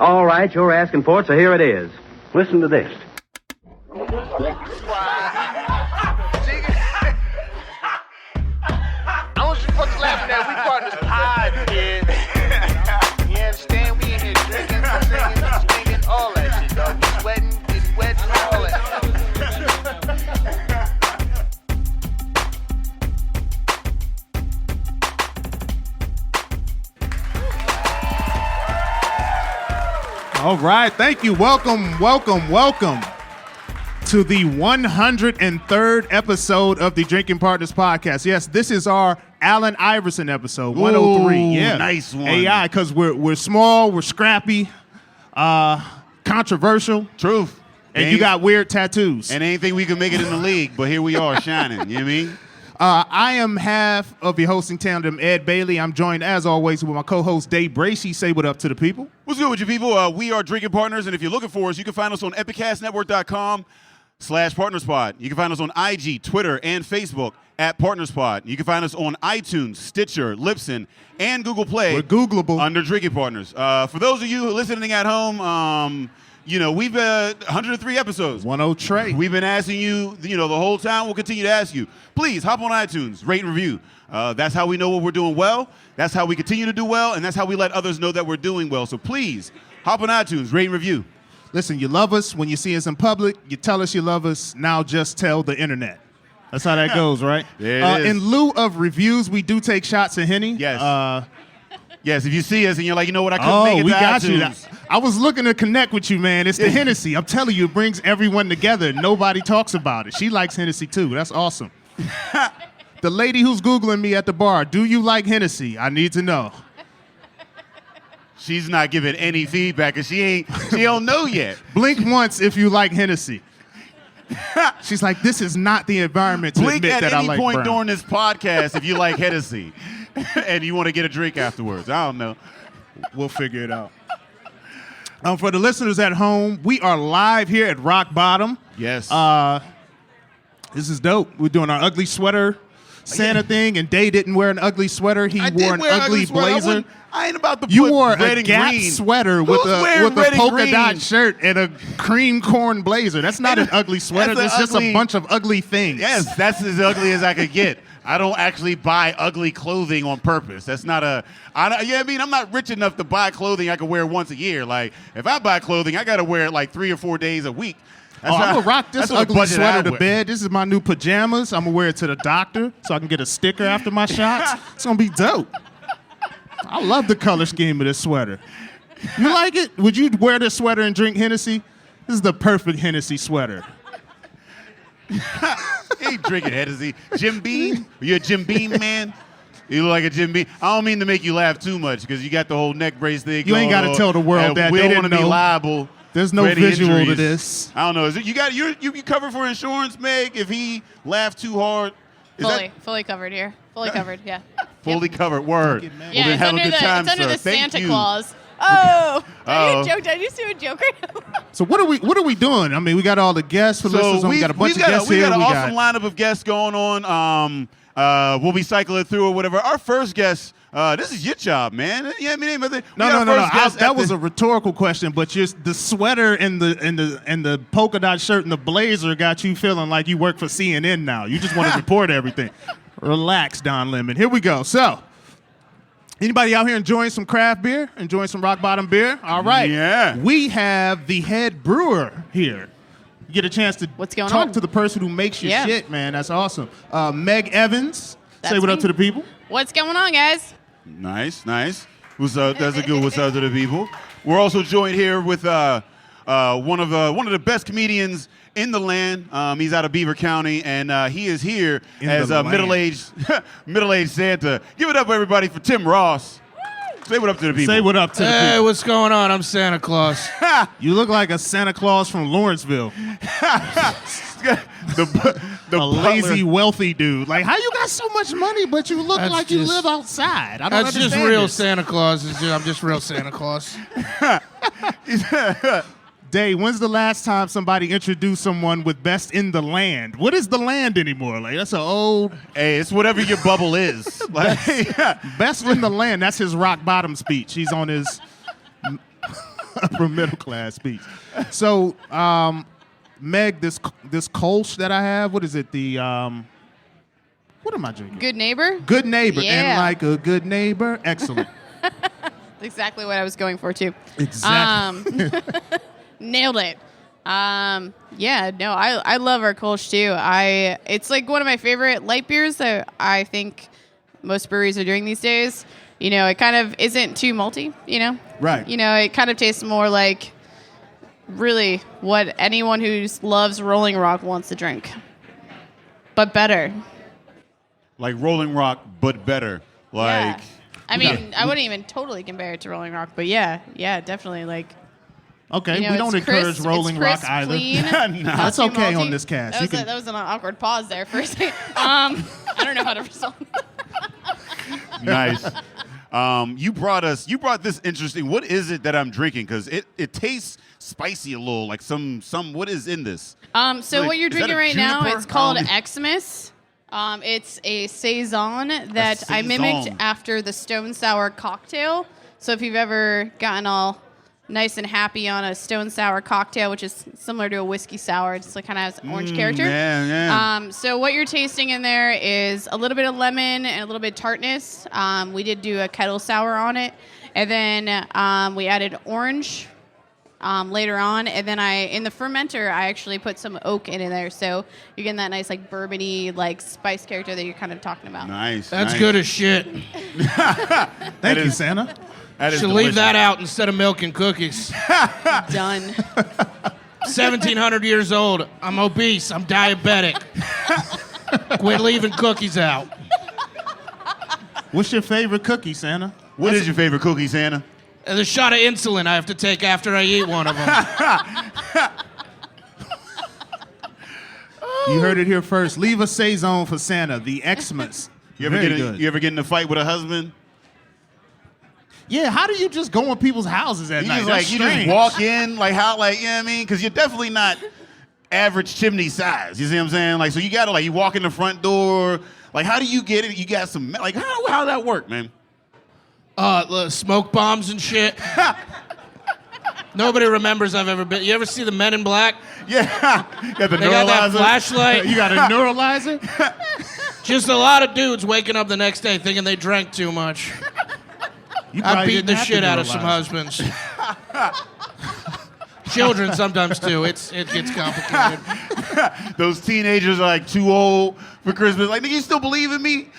All right, you're asking for it, so here it is. Listen to this. I want you fucking laughing at we partners pod, kid. You understand? We in here drinking, singing, swinging, all that shit, dog. We sweating, getting wet, and all that. All right, thank you. Welcome to the 103rd episode of the Drinking Partners Podcast. Yes, this is our Allen Iverson episode, 103. Ooh, yeah, nice one. AI, because we're small, we're scrappy, controversial. Truth. And you got weird tattoos. And anything we can make it in the league, but here we are shining. You know what I mean? I am half of your hosting tandem, Ed Bailey. I'm joined, as always, with my co-host, Dave Bracey. Say what up to the people. What's good with you people? We are Drinking Partners, and if you're looking for us, you can find us on epicastnetwork.com/partnerspod. You can find us on IG, Twitter, and Facebook at PartnersPod. You can find us on iTunes, Stitcher, Libsyn, and Google Play. We're Googleable. Under Drinking Partners. For those of you listening at home, we've 103 episodes. 103. We've been asking you, the whole time. We'll continue to ask you. Please hop on iTunes, rate and review. That's how we know what we're doing well. That's how we continue to do well, and that's how we let others know that we're doing well. So please hop on iTunes, rate and review. Listen, you love us when you see us in public. You tell us you love us. Now just tell the internet. That's how that goes, right? There it is. In lieu of reviews, we do take shots of Henny. Yes. Yes, if you see us and you're like, you know what, I couldn't make it we to got iTunes. you. I was looking to connect with you, man. It's the Hennessy. I'm telling you, it brings everyone together. Nobody talks about it. She likes Hennessy, too. That's awesome. The lady who's Googling me at the bar, do you like Hennessy? I need to know. She's not giving any feedback because she don't know yet. Blink once if you like Hennessy. She's like, this is not the environment to Blink admit that I like at any point brown. during this podcast if you like Hennessy and you want to get a drink afterwards. I don't know. We'll figure it out. For the listeners at home, we are live here at Rock Bottom. Yes. This is dope. We're doing our ugly sweater Santa thing, and Day didn't wear an ugly sweater. He wore an ugly blazer. I ain't about to You put wore red a and Gap green. sweater with Who's a wearing red and polka green? dot shirt and a cream corn blazer. That's not an ugly sweater. That's That's just ugly- a bunch of ugly things. Yes, that's as ugly as I could get. I don't actually buy ugly clothing on purpose. That's not I'm not rich enough to buy clothing I can wear once a year. Like, if I buy clothing, I got to wear it like 3 or 4 days a week. I'm going to rock this that's what ugly budget I sweater to wear. bed. This is my new pajamas. I'm going to wear it to the doctor so I can get a sticker after my shots. It's going to be dope. I love the color scheme of this sweater. You like it? Would you wear this sweater and drink Hennessy? This is the perfect Hennessy sweater. You ain't drinking Hennessy. Jim Beam? You a Jim Beam man? You look like a Jim Beam. I don't mean to make you laugh too much because you got the whole neck brace thing. You ain't going gotta on, tell the world and that. We They don't want to didn't be know. liable. There's no for any visual to injuries. this. I don't know. Is it you covered for insurance, Meg? If he laughed too hard, Fully covered here. Fully covered, yeah. fully covered. Word. Yeah, Well, then it's have under a good the time, it's under sir. the Thank Santa you. Claus. Oh, Uh-oh. did you do a joke right now? So what are we doing? I mean, we got all the guests for listeners. We got a bunch of guests we here. got an awesome lineup of guests going on. We'll be cycling through or whatever. Our first guest, this is your job, man. Yeah, I mean, No. That was a rhetorical question, but just the sweater and the polka dot shirt and the blazer got you feeling like you work for CNN now. You just want to report everything. Relax, Don Lemon. Here we go. So, anybody out here enjoying some craft beer? Enjoying some Rock Bottom beer? All right. Yeah. We have the head brewer here. You get a chance to What's going talk on? to the person who makes your Yeah. shit, man. That's awesome. Meg Evans. That's Say what up me. to the people. What's going on, guys? Nice. What's up? That's a good what's up to the people. We're also joined here with one of the best comedians in the land. He's out of Beaver County, and he is here as a middle-aged Santa. Give it up, everybody, for Tim Ross. Say what up to the people. Say what up to the Hey, people. what's going on? I'm Santa Claus. You look like a Santa Claus from Lawrenceville. the lazy, wealthy dude. Like, how you got so much money, but you look That's like you just- live outside? I don't That's just understand real this. Santa Claus. I'm just real Santa Claus. Dave, when's the last time somebody introduced someone with best in the land? What is the land anymore? Like, that's an old Hey, it's whatever your bubble is. Like, best in the land. That's his rock bottom speech. He's on his upper middle class speech. So, Meg, this Kolsch that I have, what is it? The what am I drinking? Good neighbor. Good neighbor, Yeah. and like a good neighbor, excellent. Exactly what I was going for too. Exactly. Nailed it. Yeah, no, I love our Kolsch too. It's like one of my favorite light beers that I think most breweries are doing these days. You know, it kind of isn't too malty, you know? Right. You know, it kind of tastes more like really what anyone who loves Rolling Rock wants to drink. But better. Like Rolling Rock, but better. Like, Yeah. I mean, I wouldn't even totally compare it to Rolling Rock, but yeah, definitely like. Okay, You know, we don't it's encourage crisp, Rolling it's crisp, Rock either. Clean, No. not That's too okay malty. on this cast. That was an awkward pause there for a second. I don't know how to respond. nice. You brought this interesting. What is it that I'm drinking? Because it tastes spicy a little, like some. What is in this? So Like, what you're is that drinking a right now, juniper? it's called I don't- Xmas. It's a saison that I mimicked saison. after the Stone Sour cocktail. So if you've ever gotten all nice and happy on a Stone Sour cocktail, which is similar to a whiskey sour, it's like kind of has an orange character. Yeah. So what you're tasting in there is a little bit of lemon and a little bit of tartness. We did do a kettle sour on it, and then we added orange later on, and then in the fermenter I actually put some oak in there, so you're getting that nice like bourbony like spice character that you're kind of talking about. Nice. That's nice. good as shit. Thank you, Santa. That is Should delicious. leave that out instead of milk and cookies. Done. 1,700 years old. I'm obese. I'm diabetic. Quit leaving cookies out. What's your favorite cookie, Santa? What is your favorite cookie, Santa? There's a shot of insulin I have to take after I eat one of them. You heard it here first. Leave a saison for Santa. The Xmas. You ever get in a fight with a husband? Yeah, how do you just go in people's houses at night? You just walk in, like how, like, you know what I mean? Because you're definitely not average chimney size. You see what I'm saying? Like, so you gotta, like, you walk in the front door. Like, how do you get it? You got some, like, how that work, man? Smoke bombs and shit. Nobody remembers I've ever been. You ever see the Men in Black? Yeah, got the They got that neuralizer. flashlight. You got a neuralizer? Just a lot of dudes waking up the next day thinking they drank too much. You I probably beat didn't the have shit to out of some neuralizer. husbands. Children sometimes too. It gets complicated. Those teenagers are like too old for Christmas. Like, nigga, you still believe in me?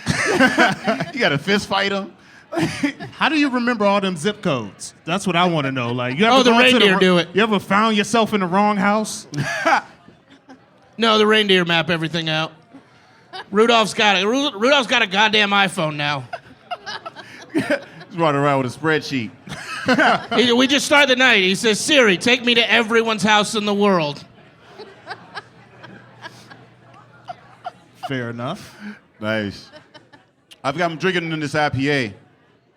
You got to fist fight them. How do you remember all them zip codes? That's what I want to know. Like, you ever Oh, the gone to reindeer do it. You ever found yourself in the wrong house? No, the reindeer map everything out. Rudolph's got a goddamn iPhone now. He's running around with a spreadsheet. We just start the night. He says, Siri, take me to everyone's house in the world. Fair enough. Nice. I'm drinking in this IPA.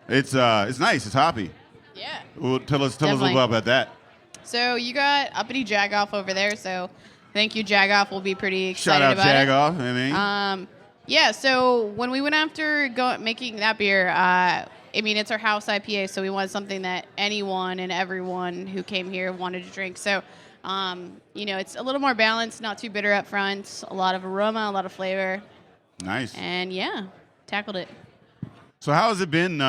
It's nice. It's hoppy. Yeah. Well, tell us a Definitely. little about that. So you got uppity Jagoff over there, so thank you, Jagoff. We'll be pretty excited Shout out about it. Jagoff. I mean, Yeah, so when we went after making that beer, I mean, it's our house IPA, so we wanted something that anyone and everyone who came here wanted to drink. So, you know, it's a little more balanced, not too bitter up front, a lot of aroma, a lot of flavor, nice. and yeah, tackled it. So how has it been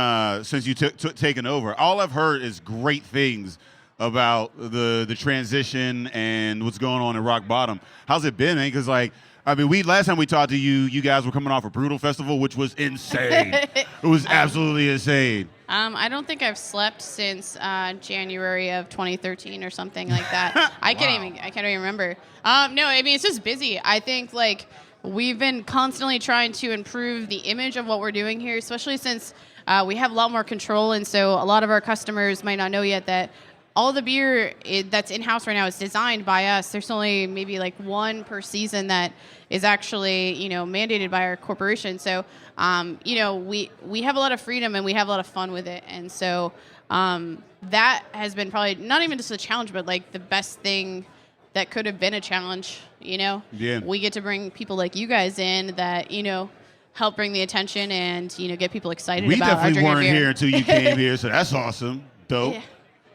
since you taken over? All I've heard is great things about the transition and what's going on in Rock Bottom. How's it been, man? Because, like, I mean, last time we talked to you, you guys were coming off a Brutal Festival, which was insane. It was absolutely insane. I don't think I've slept since January of 2013 or something like that. I can't even remember. No, I mean, it's just busy. I think like we've been constantly trying to improve the image of what we're doing here, especially since we have a lot more control, and so a lot of our customers might not know yet that all the beer that's in-house right now is designed by us. There's only maybe like one per season that is actually, you know, mandated by our corporation. So, you know, we have a lot of freedom and we have a lot of fun with it. And so that has been probably not even just a challenge, but like the best thing that could have been a challenge, you know? Yeah. We get to bring people like you guys in that, you know, help bring the attention and, you know, get people excited We about our definitely drinking weren't beer. here until you came here, so that's awesome. Dope. Yeah.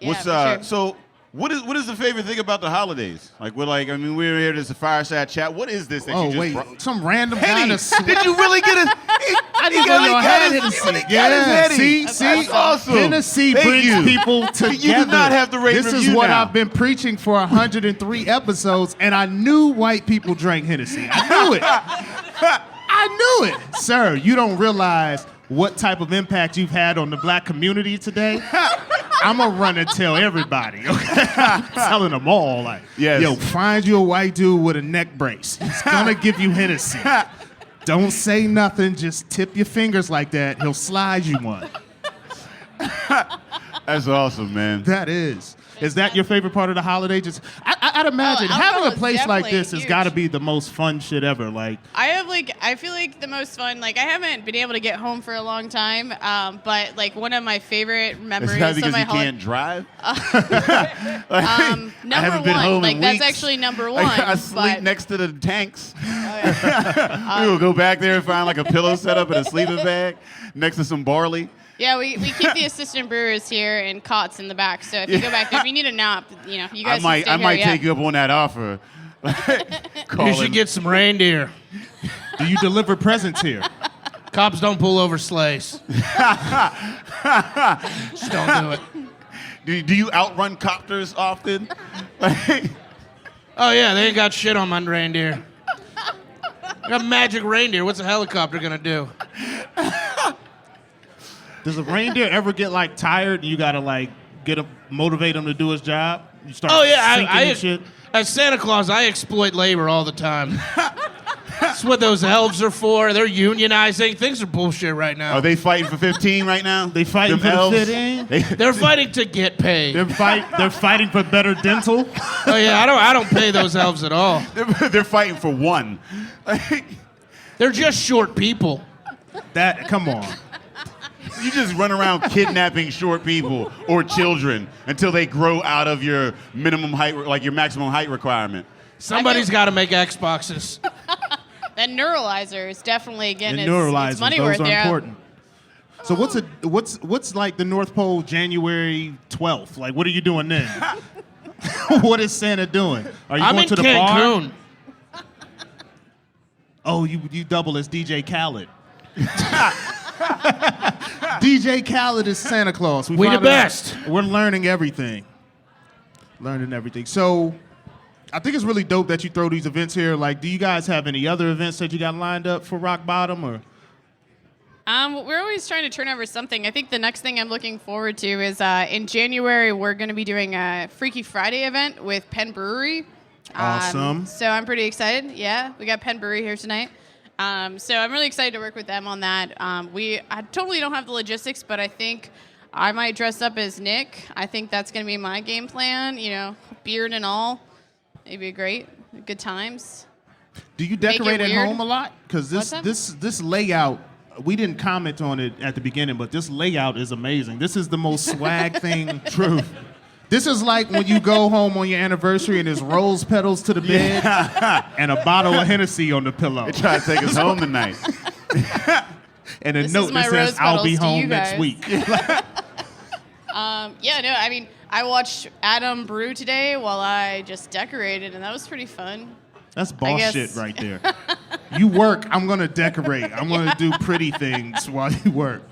Yeah, for sure. So what is the favorite thing about the holidays? We're here. There's a fireside chat. What is this that you just wait, brought? some random Henny, kind of. did you really get a? I didn't know y'all had Hennessy. Yeah, see, That's awesome. Hennessy Thank brings you. people together. You do not have to rate This is review what now. I've been preaching for 103 episodes, and I knew white people drank Hennessy. I knew it. I knew it, sir. You don't realize what type of impact you've had on the black community today. I'm gonna run and tell everybody. Okay, I'm telling them all. Yes. Yo, find you a white dude with a neck brace. He's gonna give you Hennessy. Don't say nothing. Just tip your fingers like that. He'll slide you one. That's awesome, man. That is. Is that your favorite part of the holiday? I'd imagine having alcohol a is place like definitely this has huge. got to be the most fun shit ever. I feel like the most fun, I haven't been able to get home for a long time, but one of my favorite memories Is that of because my you can't drive? number I haven't been one, home in that's weeks. actually number one. I sleep but- next to the tanks. We will go back there and find a pillow set up in a sleeping bag next to some barley. Yeah, we keep the assistant brewers here in cots in the back. So if you go back there, if you need a nap, you guys I can might stay here, take you up on that offer. You should get some reindeer. Do you deliver presents here? Cops don't pull over sleighs. Just don't do it. Do you outrun copters often? Oh, yeah, they ain't got shit on my reindeer. I got magic reindeer. What's a helicopter going to do? Does a reindeer ever get tired and you gotta motivate him to do his job? You start Oh, yeah, sinking and shit. as Santa Claus, I exploit labor all the time. That's what those elves are for. They're unionizing. Things are bullshit right now. Are they fighting for 15 right now? They fighting Them for elves? the fit in. They're fighting to get paid. They're fighting for better dental. Oh yeah, I don't pay those elves at all. They're fighting for one. They're just short people. Come on. You just run around kidnapping short people or children until they grow out of your minimum height, your maximum height requirement. Somebody's got to make Xboxes. That neuralizer is definitely getting And its neuralizers, money those worth. are Yeah. important. So what's the North Pole January 12th? What are you doing then? What is Santa doing? Are you I'm going in to the Cancun. bar? Oh, you double as DJ Khaled. DJ Khaled is Santa Claus. We the found out- best. We're learning everything. So I think it's really dope that you throw these events here. Do you guys have any other events that you got lined up for Rock Bottom or? We're always trying to turn over something. I think the next thing I'm looking forward to is in January, we're going to be doing a Freaky Friday event with Penn Brewery. Awesome. So I'm pretty excited. Yeah, we got Penn Brewery here tonight. So I'm really excited to work with them on that. I totally don't have the logistics, but I think I might dress up as Nick. I think that's going to be my game plan, beard and all. It'd be great. Good times. Do you decorate at weird. home a lot? Because What's that? this layout, we didn't comment on it at the beginning, but this layout is amazing. This is the most swag thing. True. This is like when you go home on your anniversary and there's rose petals to the bed and a bottle of Hennessy on the pillow. They try to take us home tonight. And a This note is my that says, rose I'll be petals to you home next guys. week. I watched Adam brew today while I just decorated, and that was pretty fun. That's boss guess. shit right there. You work, I'm going to decorate. I'm going to do pretty things while you work.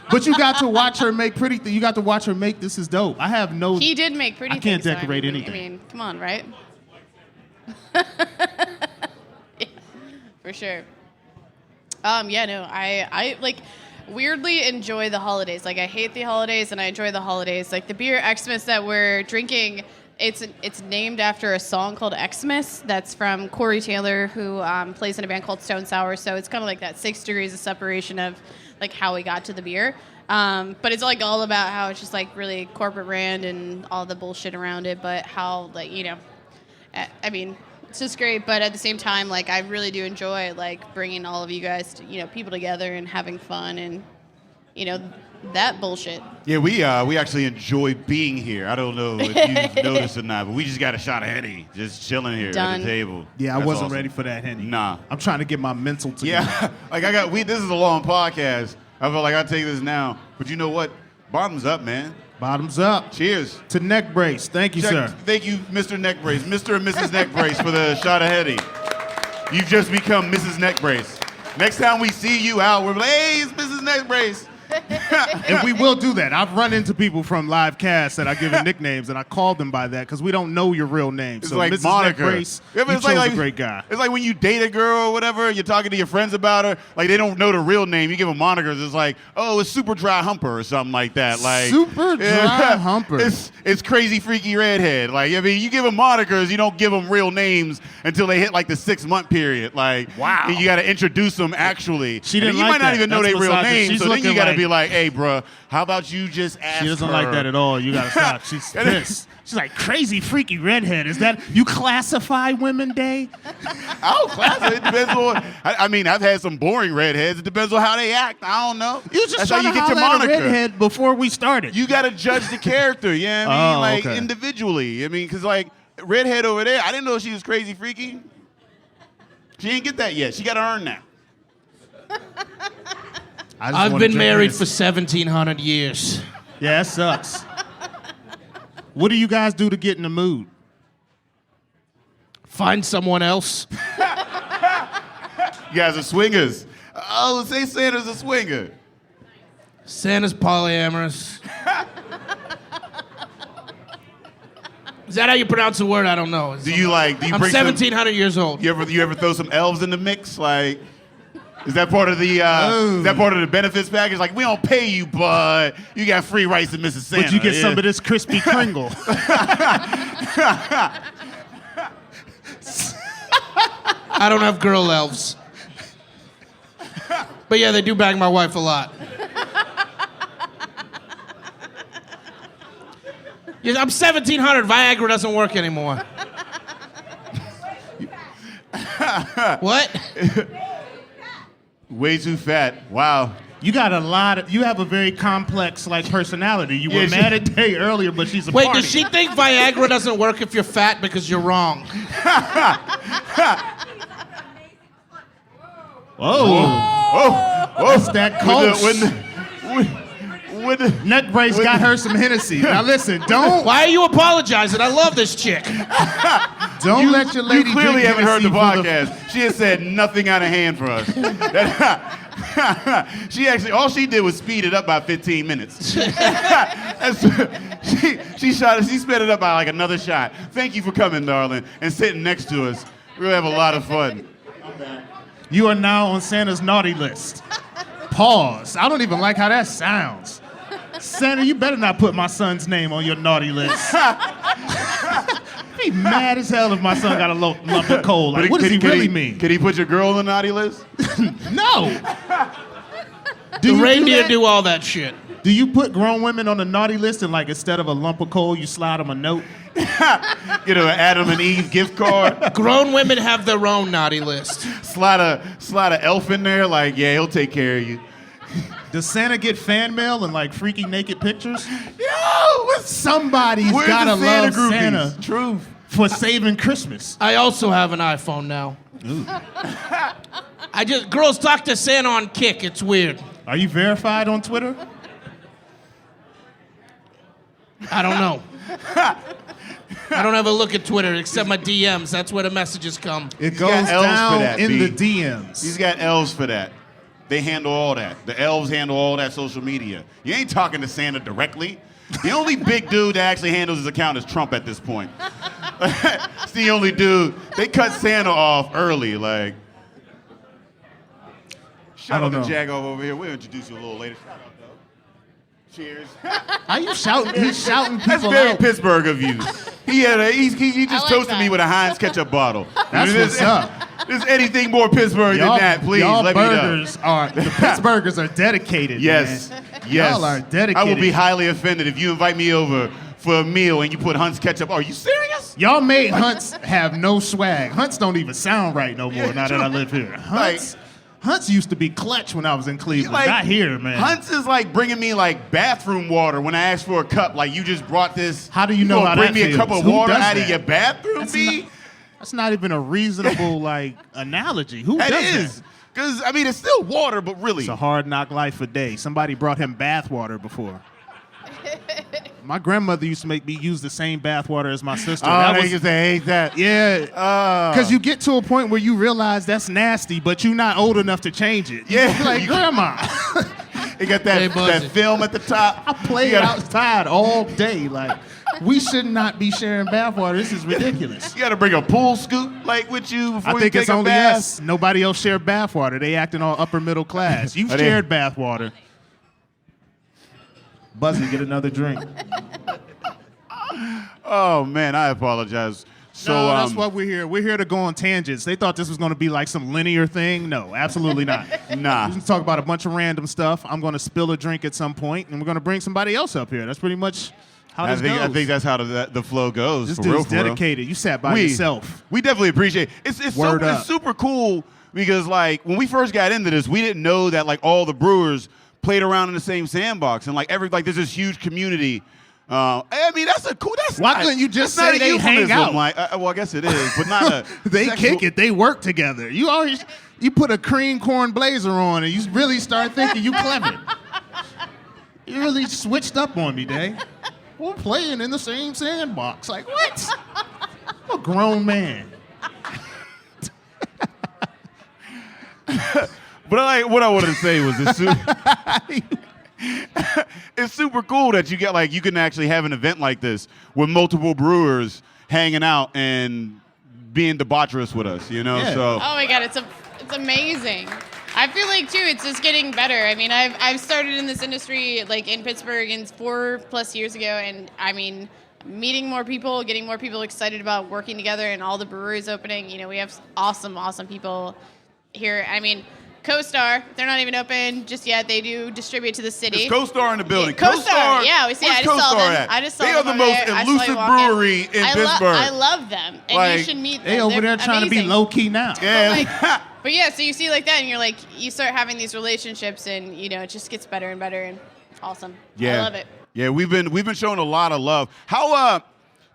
But you got to watch her make pretty things. You got to watch her make This is dope. I have no... He did make pretty I can't things, so decorate I anything. mean, come on, right? Yeah, for sure. I weirdly enjoy the holidays. I hate the holidays and I enjoy the holidays. The beer Xmas that we're drinking, it's named after a song called Xmas that's from Corey Taylor, who plays in a band called Stone Sour. So it's kind of like that 6 degrees of separation of how we got to the beer. But it's all about how it's just really corporate brand and all the bullshit around it, but how it's just great. But at the same time, I really do enjoy bringing all of you guys to, people together and having fun and that bullshit. Yeah, we actually enjoy being here. I don't know if you've noticed or not, but we just got a shot of Henny just chilling here at Done. the table. Yeah, I That's wasn't awesome. ready for that, Henny. Nah. I'm trying to get my mental together. Yeah, this is a long podcast. I feel like I'll take this now. But you know what? Bottoms up, man. Bottoms up. Cheers. To Neck Brace. Thank you, sir. Thank you, Mr. Neck Brace. Mr. and Mrs. Neck Brace for the shot of Hetty. You've just become Mrs. Neck Brace. Next time we see you out, we're like, hey, it's Mrs. Neck Brace. And we will do that. I've run into people from live casts that I give nicknames, and I call them by that because we don't know your real name. It's so like Mrs. moniker. Neck Brace, Yeah, but you it's chose like a great guy. It's like when you date a girl or whatever, you're talking to your friends about her, like they don't know the real name. You give them monikers. It's like, oh, it's Super Dry Humper or something like that. Like Super Dry Humper. It's Crazy Freaky Redhead. Like, I mean, you give them monikers, you don't give them real names until they hit like the 6-month period. Like, wow. And you got to introduce them actually. She didn't you like might not that. even know That's their real misogyny. name, She's so then you looking got to like- be like, hey, bruh, how about you just ask She doesn't her? like that at all. You gotta stop. She's pissed. She's like, crazy freaky redhead. Is that you classify women day? Oh, class. It depends on. I mean, I've had some boring redheads. It depends on how they act. I don't know. You just That's how trying you to get your holler at a moniker. redhead before we started. You got to judge the character. You know what I mean? Oh, Like okay. individually. I mean, because like redhead over there, I didn't know she was crazy freaky. She ain't get that yet. She got to earn that. I've been married for 1,700 years. Yeah, that sucks. What do you guys do to get in the mood? Find someone else. You guys are swingers. Oh, say Santa's a swinger. Santa's polyamorous. Is that how you pronounce the word? I don't know. Do you I'm bring 1,700 years old. You ever throw some elves in the mix? Like, is that part of the benefits package? Like, we don't pay you, but you got free rights to Mrs. Santa. Would you get some of this crispy Kringle? I don't have girl elves. But yeah, they do bang my wife a lot. Yeah, I'm 1,700. Viagra doesn't work anymore. What? Way too fat. Wow. You got you have a very complex personality. You were Yeah, mad at Day earlier, but she's a Wait, party. does she think Viagra doesn't work if you're fat? Because you're wrong. That's that coach. When the, Neck Brace got her some Hennessy. Now listen, don't Why are you apologizing? I love this chick. let your lady you clearly drink haven't heard the Hennessy podcast. She has said nothing out of hand for us. She actually, all she did was speed it up by 15 minutes. She sped it up by like another shot. Thank you for coming, darling, and sitting next to us. We'll have a lot of fun. You are now on Santa's naughty list. Pause. I don't even like how that sounds. Santa, you better not put my son's name on your naughty list. Be mad as hell if my son got a lump of coal. Like, what does he really mean? Could he put your girl on the naughty list? No. The reindeer do all that shit. Do you put grown women on the naughty list and instead of a lump of coal, you slide them a note? An Adam and Eve gift card. Grown women have their own naughty list. Slide a elf in there. Like, yeah, he'll take care of you. Does Santa get fan mail and freaky naked pictures? Yo, Somebody's where's gotta the Santa love groupies? Santa Truth. for saving Christmas. I also have an iPhone now. Girls talk to Santa on Kick. It's weird. Are you verified on Twitter? I don't know. I don't ever look at Twitter except my DMs. That's where the messages come. It He's goes got elves down for that, in B. the DMs. He's got elves for that. They handle all that. The elves handle all that social media. You ain't talking to Santa directly. The only big dude that actually handles his account is Trump at this point. It's the only dude. They cut Santa off early. Like, shout out to Jagoff over here. We'll introduce you a little later. Shout out, though. Cheers. Are you shouting? He's shouting people That's very out. Pittsburgh of you. He just like toasted that. me with a Heinz ketchup bottle. That's what's up. There's anything more Pittsburgh than that, please y'all let me know. burgers the Pittsburghers are dedicated. Yes, man. yes. Y'all are dedicated. I will be highly offended if you invite me over for a meal and you put Hunt's ketchup. Are you serious? Y'all made Hunts have no swag. Hunts don't even sound right no more Yeah, now that I live here. Hunts used to be clutch when I was in Cleveland. Not here, man. Hunt's is bringing me bathroom water when I ask for a cup. Like, you just brought this. How do you know how bring that me a cup feels? of Who water does out of that? your bathroom, B? That's not even a reasonable analogy. Who That does is. that? Because, I mean, it's still water, but really. It's a hard knock life for Day. Somebody brought him bath water before. My grandmother used to make me use the same bathwater as my sister. Oh, they used to hate that. Yeah, because you get to a point where you realize that's nasty, but you're not old enough to change it. Yeah. You're like, Grandma, You got that film at the top. I played outside all day. Like, we should not be sharing bathwater. This is ridiculous. You got to bring a pool scoop like with you before I think you it's take a only bath. us. Nobody else shared bathwater. They acting all upper middle class. You've Are they- shared bathwater. Buzzy, get another drink. Oh man, I apologize. So No, that's what we're here. We're here to go on tangents. They thought this was going to be like some linear thing. No, absolutely not. Nah. We're going to talk about a bunch of random stuff. I'm going to spill a drink at some point, and we're going to bring somebody else up here. That's pretty much how I this goes. think that's how the flow goes. This for real, dude's for real. dedicated. You sat by yourself. We definitely appreciate it. It's Word up. super cool because like when we first got into this, we didn't know that like all the brewers played around in the same sandbox and like there's this huge community. I mean that's a cool. That's Why not- couldn't you just that's not say a they hang euphemism. out? Like, well, I guess it is, but not a. They sexual- kick it. They work together. You put a cream corn blazer on, and you really start thinking you clever. You really switched up on me, Day. We're playing in the same sandbox. Like what? I'm a grown man. But like what I wanted to say was it's super cool that you get like you can actually have an event like this with multiple brewers hanging out and being debaucherous with us, you know. Yeah. So Oh my God, it's amazing. I feel like too, it's just getting better. I mean, I've started in this industry like in Pittsburgh 4+ years ago, and I mean, meeting more people, getting more people excited about working together, and all the breweries opening. You know, we have awesome people here. I mean, CoStar, they're not even open just yet. They do distribute to the city. Is CoStar in the building? Yeah, CoStar, yeah, we see. I Where's just saw CoStar them. at? I just saw they them are the over most there. I saw you elusive walk in. brewery in Pittsburgh. I love them, and Like, you should meet them. They over They're there trying to be amazing. low key now. Yeah. But yeah, so you see like that, and you're like, you start having these relationships, and you know, it just gets better and better, and awesome. Yeah. I love it. Yeah, we've been showing a lot of love. How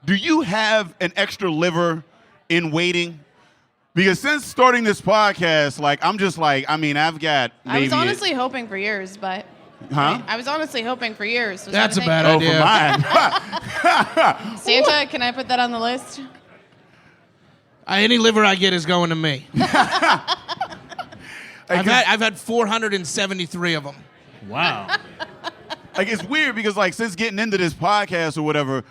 do you have an extra liver in waiting? Because since starting this podcast, like I'm just like, I mean, I've got maybe I was honestly hoping for years, but Huh? I was honestly hoping for years. Was That's a that bad thing? idea. For mine. Santa, can I put that on the list? Any liver I get is going to me. I've had 473 of them. Wow. Like it's weird because like since getting into this podcast or whatever,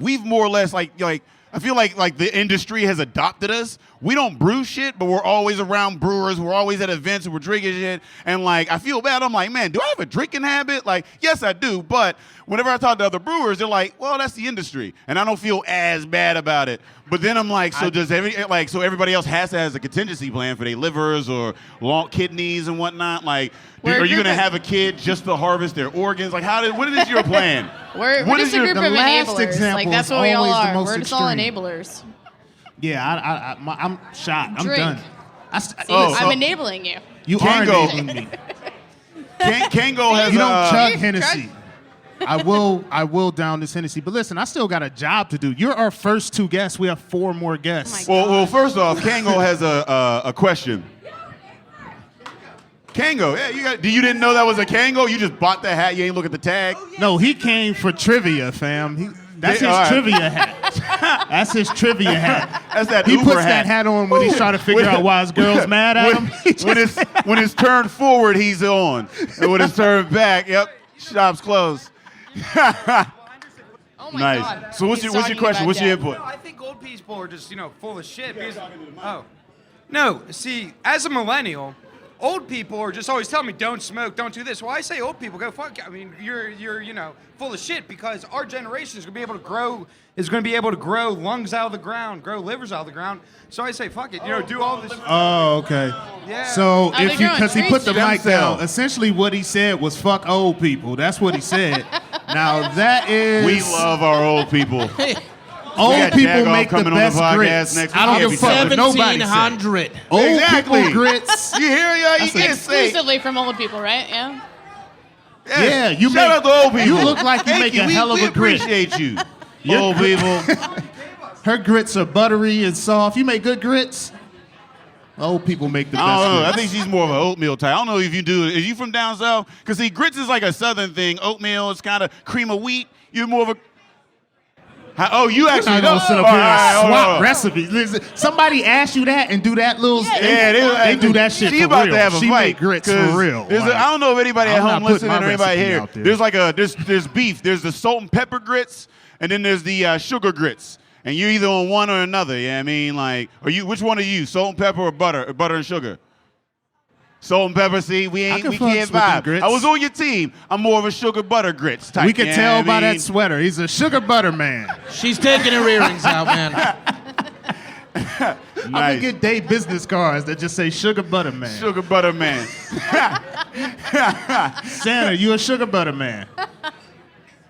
we've more or less like I feel like the industry has adopted us. We don't brew shit, but we're always around brewers. We're always at events and we're drinking shit. And like I feel bad. I'm like, man, do I have a drinking habit? Like, yes, I do. But whenever I talk to other brewers, they're like, well, that's the industry, and I don't feel as bad about it. But then I'm like, so so everybody else has a contingency plan for their livers or long kidneys and whatnot? Like, We're a are you group gonna of- have a kid just to harvest their organs? Like, what is your plan? We're What just is a your- group the of last enablers. example Like that's is what we all always the are. most We're just all extreme. enablers. Yeah, I'm shot. I'm Drink. done. Oh, I'm enabling you. You Kango. are enabling me. Kango has You don't chug You Hennessy. I will down this Hennessy. But listen, I still got a job to do. You're our first 2 guests. We have 4 more guests. Oh my Well, first off, Kango has a question. Kango, yeah, you didn't know that was a Kango? You just bought that hat. You ain't look at the tag. No, he came for trivia, fam. That's Yeah, his all right. trivia hat. That's his trivia hat. That's that He Uber puts that hat on when he's trying to figure out why his girl's mad at him. He just- When it's turned forward, he's on. And when it's turned back, yep, shop's closed. Oh my Nice. God. So what's He's your talking question? about What's your death. input? No, I think old people are just, full of shit. Because, no, see, as a millennial, old people are just always telling me, don't smoke, don't do this. Well, I say old people, go fuck. I mean, you're full of shit because our generation is going to be able to grow lungs out of the ground, grow livers out of the ground. So I say, fuck it, do all this. Oh, okay. Yeah. So Oh, if they're you, because he growing put the trees. mic down, essentially what he said was "fuck old people." That's what he said. Now that is We love our old people. old got people Jagoff make the coming on the best podcast grits. next I don't week. give a fuck what nobody said. 1,700. Old Exactly. people grits. You hear ya? You That's can't say. Exclusively from old people, right? Yeah. Yeah, you Shout make. out to old people. You look like you Thank make you. a We- hell of we a grit. appreciate you, Your old grit- people. Her grits are buttery and soft. You make good grits. Old people make the best I don't know. I grits. think she's more of an oatmeal type. I don't know if you do. Is you from down south? Because see, grits is like a southern thing. Oatmeal is kind of cream of wheat. You're more of a. Oh, you actually I'm know. gonna sit up here and swap recipes. Listen, somebody ask you that and do that little. They do that shit she for about real. to have a she fight. make grits for real. I don't know if anybody at I'm home not putting listening my or anybody recipe here. out there. There's beef. There's the salt and pepper grits, and then there's the sugar grits. And you're either on one or another. Yeah, I mean, like, which one are you? Salt and pepper or butter? Butter and sugar. Salt and pepper. See, we can't vibe. I was on your team. I'm more of a sugar butter grits type. We can tell by that sweater. He's a sugar butter man. She's taking her earrings out, man. Nice. I'm gonna get day business cards that just say sugar butter man. Sugar butter man. Santa, you a sugar butter man?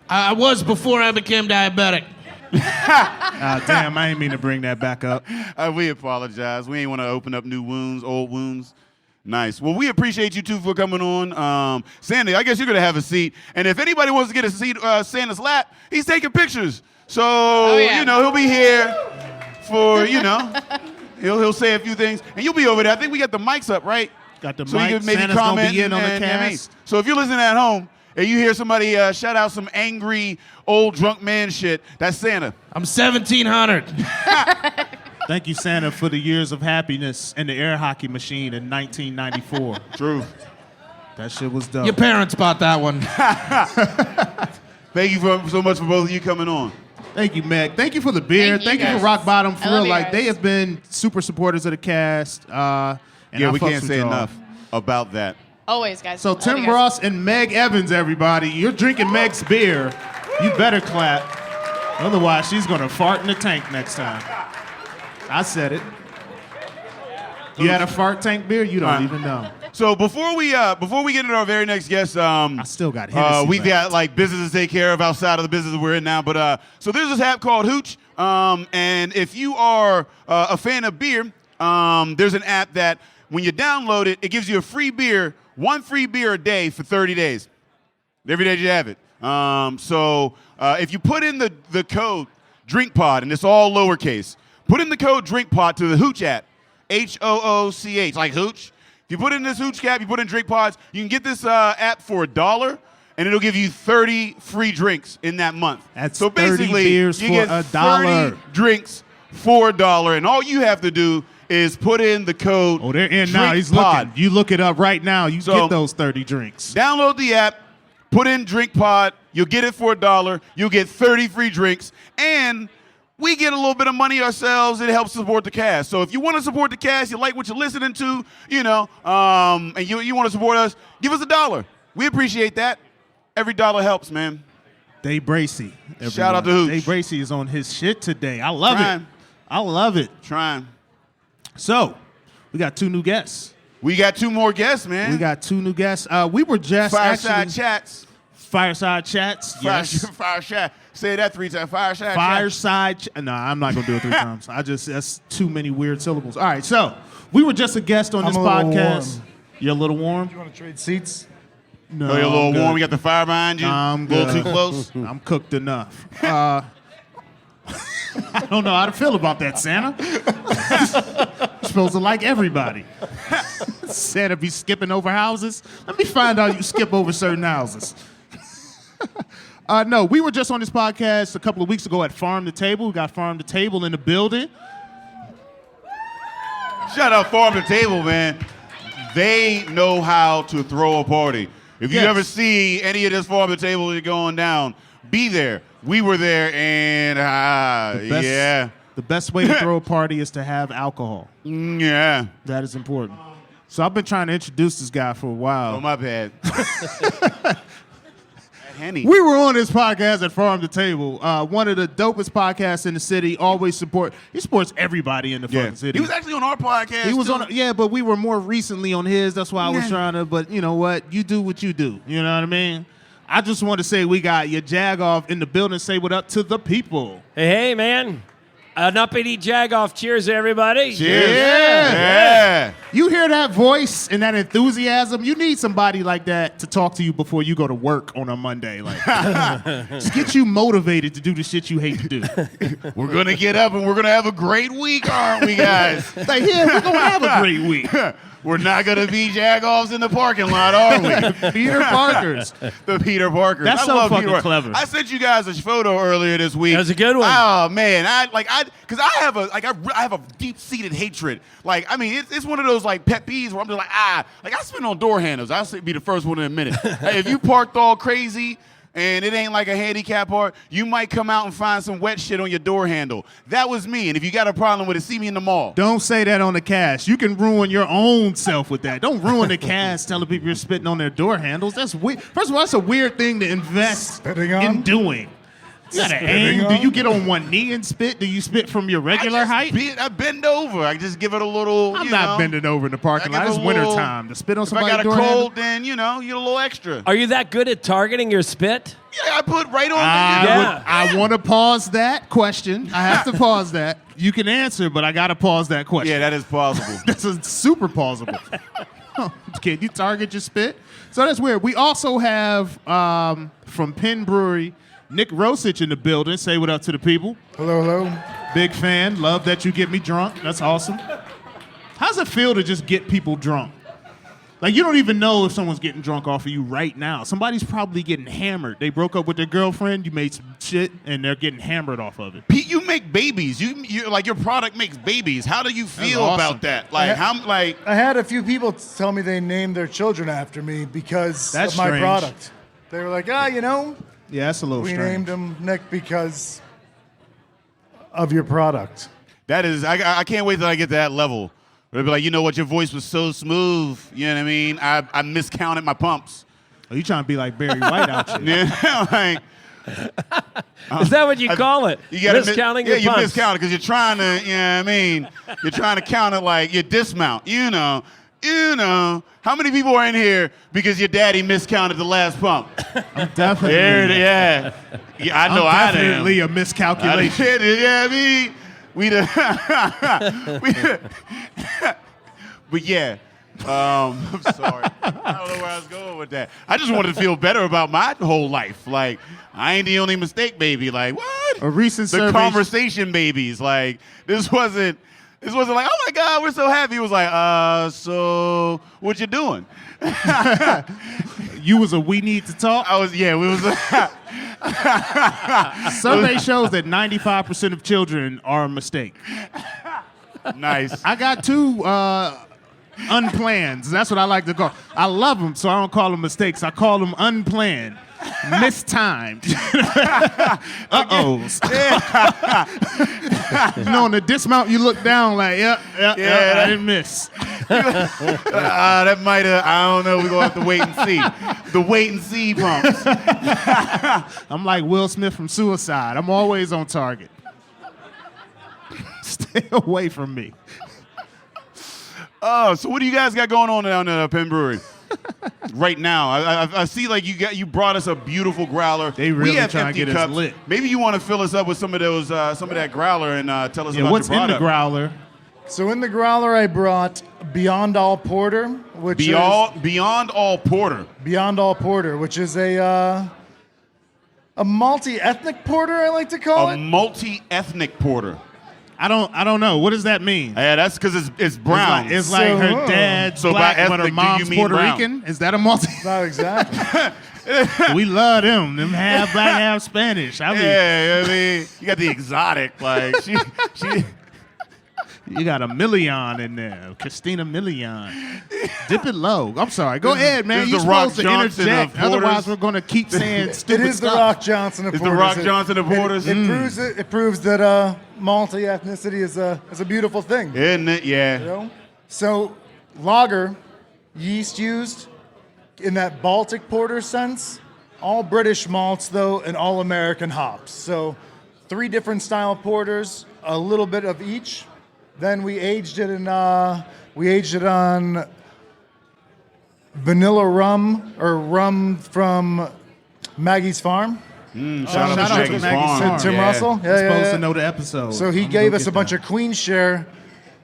I was before I became diabetic. Damn, I ain't mean to bring that back up. We apologize. We ain't want to open up new wounds, old wounds. Nice. Well, we appreciate you two for coming on. Sandy, I guess you're going to have a seat. And if anybody wants to get a seat Santa's lap, he's taking pictures. So, he'll be here for, he'll say a few things. And you'll be over there. I think we got the mics up, right? Got the so mic. You can maybe Santa's comment gonna be in on the and cast. so if you're listening at home and you hear somebody shout out some angry, old, drunk man shit, that's Santa. I'm 1,700. Thank you, Santa, for the years of happiness and the air hockey machine in 1994. True. That shit was dope. Your parents bought that one. Thank you so much for both of you coming on. Thank you, Meg. Thank you for the beer. Thank you for Rock Bottom. For real, like, they have been super supporters of the cast. And we can't say enough about that. Always, guys. So Tim Ross and Meg Evans, everybody. You're drinking Meg's beer. You better clap. Otherwise, she's going to fart in the tank next time. I said it. You had a fart tank beer? You don't even know. So before we get into our very next guest, I still got Hennessy we've got like business to take care of outside of the business we're in now. But so there's this app called Hooch, and if you are a fan of beer, there's an app that when you download it, it gives you a free beer, one free beer a day for 30 days. Every day you have it. So if you put in the code DrinkPod, and it's all lowercase, put in the code DrinkPod to the Hooch app, HOOCH, like Hooch. If you put in this Hooch cap, you put in DrinkPods, you can get this app for $1, and it'll give you 30 free drinks in that month. That's so 30 basically, beers you for get $1. 30 drinks for $1, and all you have to do is put in the code. Oh, they're in now. He's looking. You look it up right now. You get those 30 drinks. Download the app, put in DrinkPod. You'll get it for $1. You'll get 30 free drinks, and we get a little bit of money ourselves. It helps support the cast. So if you want to support the cast, you like what you're listening to, and you want to support us, give us $1. We appreciate that. Every dollar helps, man. Dave Bracey. Everyone. Shout out to Hooch. Dave Bracey is on his shit today. I love it. I love it. Trying. So, we got 2 new guests. We got 2 more guests, man. We got 2 new guests. We were just Fireside Chats. Fireside Chats, yes. Fireside. Say that 3 times. Fireside. No, I'm not gonna do it 3 times. That's too many weird syllables. All right, so we were just a guest on this podcast. You're a little warm. Do you want to trade seats? No, you're a little warm. We got the fire behind you. I'm a little too close. I'm cooked enough. I don't know how to feel about that, Santa. You're supposed to like everybody. Santa be skipping over houses. Let me find out you skip over certain houses. No, we were just on this podcast a couple of weeks ago at Farm to Table. We got Farm to Table in the building. Shout out Farm to Table, man. They know how to throw a party. If you ever see any of this Farm to Table going down, be there. We were there, and the best way to throw a party is to have alcohol. Yeah. That is important. So I've been trying to introduce this guy for a while. Oh, my bad. Henny. We were on this podcast at Farm to Table, one of the dopest podcasts in the city. He supports everybody in the fucking city. He was actually on our podcast. He was but we were more recently on his. That's why I was trying to. But you know what? You do what you do. You know what I mean? I just want to say we got your Jagoff in the building. Say what up to the people. Hey, man. An uppity Jagoff. Cheers, everybody. Cheers. Yeah. You hear that voice and that enthusiasm? You need somebody like that to talk to you before you go to work on a Monday. Like, just get you motivated to do the shit you hate to do. We're going to get up and we're going to have a great week, aren't we, guys? Like, yeah, we're going to have a great week. We're not going to be Jagoffs in the parking lot, are we? Peter Parkers. The Peter Parkers. That's I so love fucking Peter. clever. I sent you guys a photo earlier this week. That was a good one. Oh man, because I have a deep-seated hatred. Like, I mean, it's one of those like pet peeves where I'm just like I spit on door handles. I'll be the first one in a minute. Hey, if you parked all crazy and it ain't like a handicap park, you might come out and find some wet shit on your door handle. That was me. And if you got a problem with it, see me in the mall. Don't say that on the cast. You can ruin your own self with that. Don't ruin the cast telling people you're spitting on their door handles. That's weird. First of all, that's a weird thing to invest in doing. You gotta aim. Do you get on one knee and spit? Do you spit from your regular height? I bend over. I just give it a little. I'm not bending over in the parking lot. It's wintertime. To spit on If I somebody's got a door cold, handle? then you get a little extra. Are you that good at targeting your spit? Yeah, I put right on. I want to pause that question. I have to pause that. You can answer, but I got to pause that question. Yeah, that is plausible. That's a super plausible. Can you target your spit? So that's weird. We also have from Penn Brewery, Nick Rosich in the building. Say what up to the people. Hello, hello. Big fan. Love that you get me drunk. That's awesome. How's it feel to just get people drunk? Like, you don't even know if someone's getting drunk off of you right now. Somebody's probably getting hammered. They broke up with their girlfriend, you made some shit, and they're getting hammered off of it. Pete, you make babies. You like your product makes babies. How do you feel awesome. about that? Like, I had a few people tell me they named their children after me because That's of my strange. product. They were like, Yeah, that's a little we strange. named him Nick because of your product. that is, I can't wait till I get to that level. They'll be like, you know what, your voice was so smooth. You know what I mean? I miscounted my pumps. Oh, you trying to be like Barry White out here. Yeah, like, Is that what you call it? you gotta Miscounting your you punch. miscount it because you're trying to, you know what I mean? You're trying to count it like your dismount. You know. How many people are in here because your daddy miscounted the last pump? I'm definitely. There it is. Yeah, I know I'm I am. definitely a miscalculation. Yeah, I mean, but yeah. I'm sorry. I don't know where I was going with that. I just wanted to feel better about my whole life. Like, I ain't the only mistake baby. Like, what? A recent the survey. conversation babies. Like, this wasn't like, oh my God, we're so happy. It was like, so what you doing? You was a we need to talk. We was. Survey shows that 95% of children are a mistake. Nice. I got two unplanned. That's what I like to call. I love them, so I don't call them mistakes. I call them unplanned, mistimed. Uh-ohs. On the dismount, you look down like, I didn't miss. That might have, I don't know. We're going to have to wait and see. The wait and see pumps. I'm like Will Smith from Suicide. I'm always on target. Stay away from me. Oh, so what do you guys got going on down at Penn Brewery right now? I see like you brought us a beautiful growler. They really we have trying empty to get us cups. lit. Maybe you want to fill us up with some of those, some of that growler and tell us about What's your in the product. growler? So in the growler, I brought Beyond All Porter, which Beyond All Porter. Beyond All Porter, which is a multi-ethnic porter, I like to call A it. multi-ethnic porter. I don't know. What does that mean? Yeah, that's because it's brown. It's like her dad's by black, but her ethnic, do you mom's mean Puerto brown? Rican. Is that a multi? Not exactly. We love them. Them half black, half Spanish. I mean, you got the exotic. Like she you got a Million in there, Christina Million. Dip it low. I'm sorry. Go ahead, man. this is You're the Rock supposed to Johnson of interject. porters. Otherwise, we're going to keep saying stupid It is stuff. the Rock Johnson of It's the porters. Rock Johnson of porters. It proves that multi-ethnicity is a beautiful thing. Isn't it? Yeah. You know? So lager, yeast used in that Baltic porter sense, all British malts though, and all American hops. So 3 different style porters, a little bit of each. Then we aged it on vanilla rum or rum from Maggie's Farm. Shout out to Maggie's Farm. Tim Yeah. Russell. You're supposed to know the episode. So he gave us a bunch of Queen Share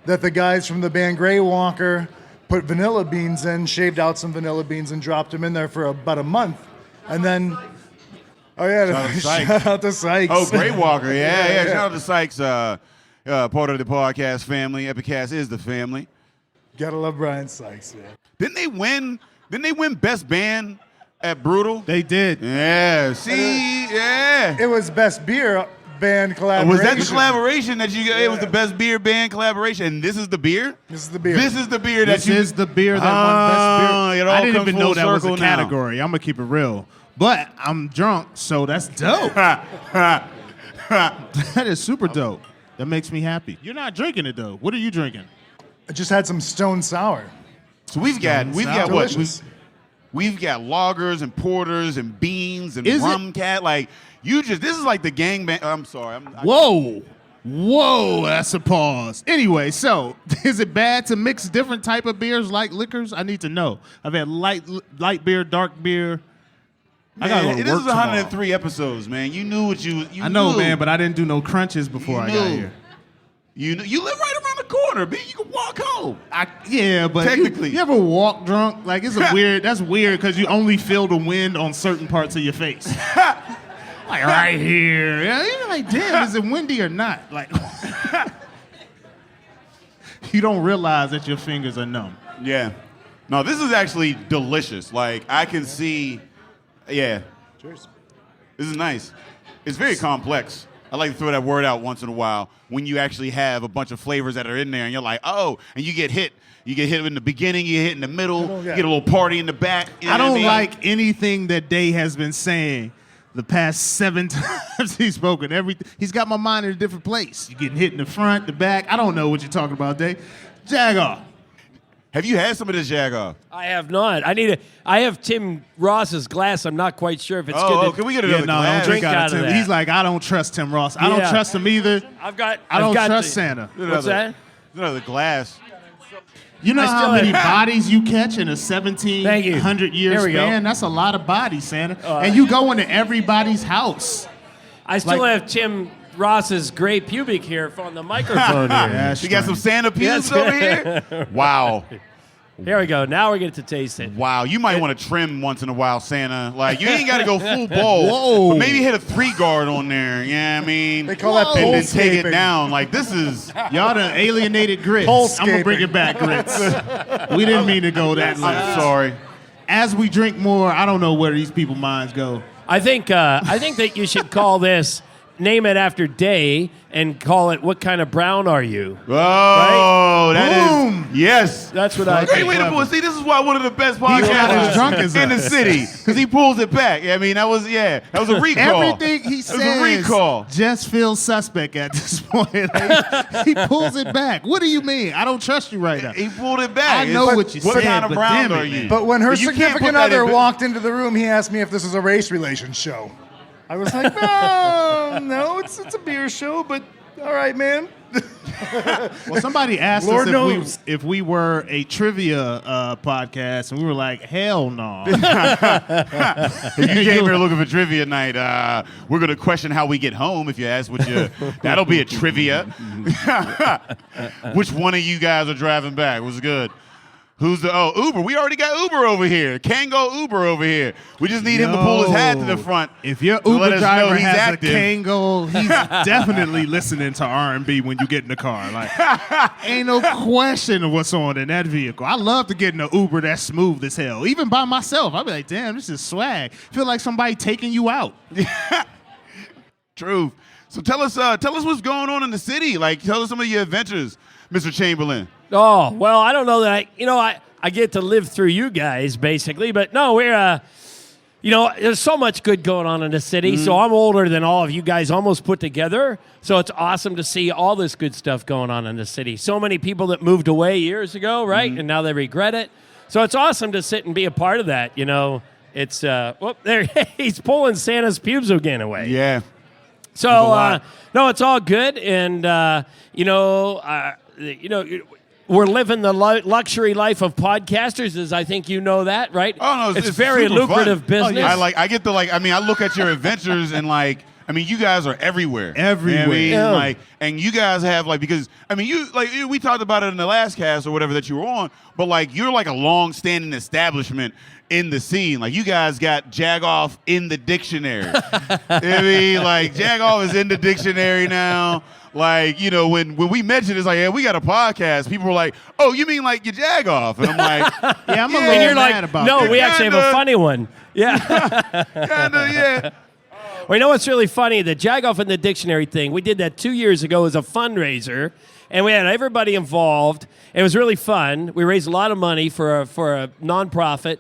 that the guys from the band Grey Walker put vanilla beans in, shaved out some vanilla beans, and dropped them in there for about a month. And then, shout out to Sykes. Oh, Great Walker. Yeah. Shout out to Sykes, part of the podcast family. Epicast is the family. Gotta love Brian Sykes, man. Didn't they win Best Band at Brutal? They did. Yeah. See, yeah. It was best beer band collaboration. Was that the collaboration that you got? It was the best beer band collaboration, and this is the beer? This is the beer. This is the beer that This is the beer that won best beer. It all I didn't comes even know full that was a circle now. category. I'm gonna keep it real. But I'm drunk, so that's dope. That is super dope. That makes me happy. You're not drinking it though. What are you drinking? I just had some Stone Sour. So we've got what? Delicious. We've got lagers and porters and beans and Is it- rum cat. Like this is like the gangbang. I'm sorry. Whoa, that's a pause. Anyway, so is it bad to mix different type of beers like liquors? I need to know. I've had light beer, dark beer. I gotta go to This work is 103 episodes, man. You knew what you I know, knew. man, but I didn't do no crunches before I got knew. here. You live right around the corner, man. You can walk home. Yeah, but Technically. you ever walk drunk? Like it's that's weird because you only feel the wind on certain parts of your face. Like right here. Yeah, you're like, damn, is it windy or not? Like you don't realize that your fingers are numb. Yeah. No, this is actually delicious. Like I can see. Yeah. Cheers. This is nice. It's very complex. I like to throw that word out once in a while when you actually have a bunch of flavors that are in there and you're like, oh, and you get hit. You get hit in the beginning, you get hit in the middle, you get a little party in the back. You know I what don't mean? like anything that Day has been saying the past 7 times he's spoken. He's got my mind in a different place. You're getting hit in the front, the back. I don't know what you're talking about, Day. Jagoff. Have you had some of this Jagoff? I have not. I have Tim Ross's glass. I'm not quite sure if it's good. Can we get another glass? Don't drink out of Tim. that. He's like, I don't trust Tim Ross. I don't Yeah. trust him either. I don't trust Santa. What's that? Another glass. You know I how still many have- bodies you catch in a Thank you. 1,700-year There we go. span? That's a lot of bodies, Santa. And you go into everybody's house. I still Like- have Tim Ross's gray pubic hair on the microphone here. Yeah, You got some Santa pubes Yes. over here? Wow. Here we go. Now we get to taste it. Wow. You might want to trim once in a while, Santa. Like, you ain't got to go full bowl. Whoa. But maybe hit a 3-guard on there. Yeah, I mean. They call that and then take it pole-scaping. down. Like, this is. Y'all done alienated Grits. I'm going to bring it back, Grits. We didn't mean to go that I'm left. sorry. As we drink more, I don't know where these people's minds go. I think that you should call this, name it after Day, and call it What Kind of Brown Are You? Oh, that is. Boom. Yes. That's what I Great think. way to pull it. See, this is why one of the best not as podcasts drunk as in the us. city. Because he pulls it back. I mean, that was a recall. Everything he That was a recall. says just feels suspect at this point. Like, he pulls it back. What do you mean? I don't trust you right now. He pulled it back. I know It's- what you What said, kind of but brown damn it, are you? man. But when her But you can't significant put that other in- walked into the room, he asked me if this was a race relations show. I was like, no, it's a beer show, but all right, man. Well, somebody asked Lord us knows. if we were a trivia podcast, and we were like, hell no. If you came here looking for trivia night, we're going to question how we get home if you ask what you. That'll be a trivia. Which one of you guys are driving back? Was good. Who's the Uber? We already got Uber over here. Kango Uber over here. We just need him to pull his hat to the front. If your to let Uber us know driver he's has active. a Kango, he's definitely listening to R&B when you get in the car. Like, ain't no question of what's on in that vehicle. I love to get in an Uber that's smooth as hell. Even by myself, I'll be like, damn, this is swag. Feel like somebody taking you out. Truth. So tell us what's going on in the city. Like, tell us some of your adventures, Mr. Chamberlain. Oh, well, I don't know that I get to live through you guys, basically. But no, we're, there's so much good going on in the city. So I'm older than all of you guys almost put together. So it's awesome to see all this good stuff going on in the city. So many people that moved away years ago, right? And now they regret it. So it's awesome to sit and be a part of that, It's, there, he's pulling Santa's pubes again away. Yeah. So, no, it's all good. And, we're living the luxury life of podcasters, as I think you know that, right? Oh no, it's very super lucrative fun. business. I look at your adventures and like I mean, you guys are everywhere. Everywhere. You know what I mean? Yeah. Like, and you guys have like, because I mean, we talked about it in the last cast or whatever that you were on, but like you're like a long-standing establishment in the scene. Like you guys got Jagoff in the dictionary. You know what I mean, like Jagoff is in the dictionary now. Like, you know, when we mentioned it's like, yeah, we got a podcast, people were like, oh, you mean like your Jagoff? And I'm like, Yeah, I'm a And little you're mad like, about no, that. we actually have a Kinda. funny one. Yeah. kinda, yeah. Well, you know what's really funny? The Jagoff in the Dictionary thing, we did that 2 years ago as a fundraiser, and we had everybody involved. It was really fun. We raised a lot of money for a nonprofit,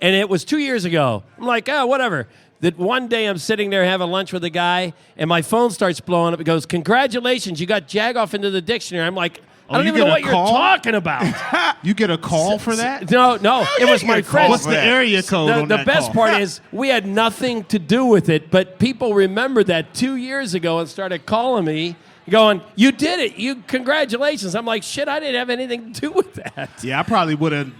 and it was 2 years ago. I'm like, oh, whatever. That one day I'm sitting there having lunch with a guy, and my phone starts blowing up. It goes, congratulations, you got Jagoff into the dictionary. I'm like, I don't you even know get a what you're call? talking about. You get a call for that? No, it was my friend. What's the area code on The that best call? part is we had nothing to do with it, but people remembered that 2 years ago and started calling me, going, "You did it! Congratulations!" I'm like, "Shit, I didn't have anything to do with that." Yeah, I probably would have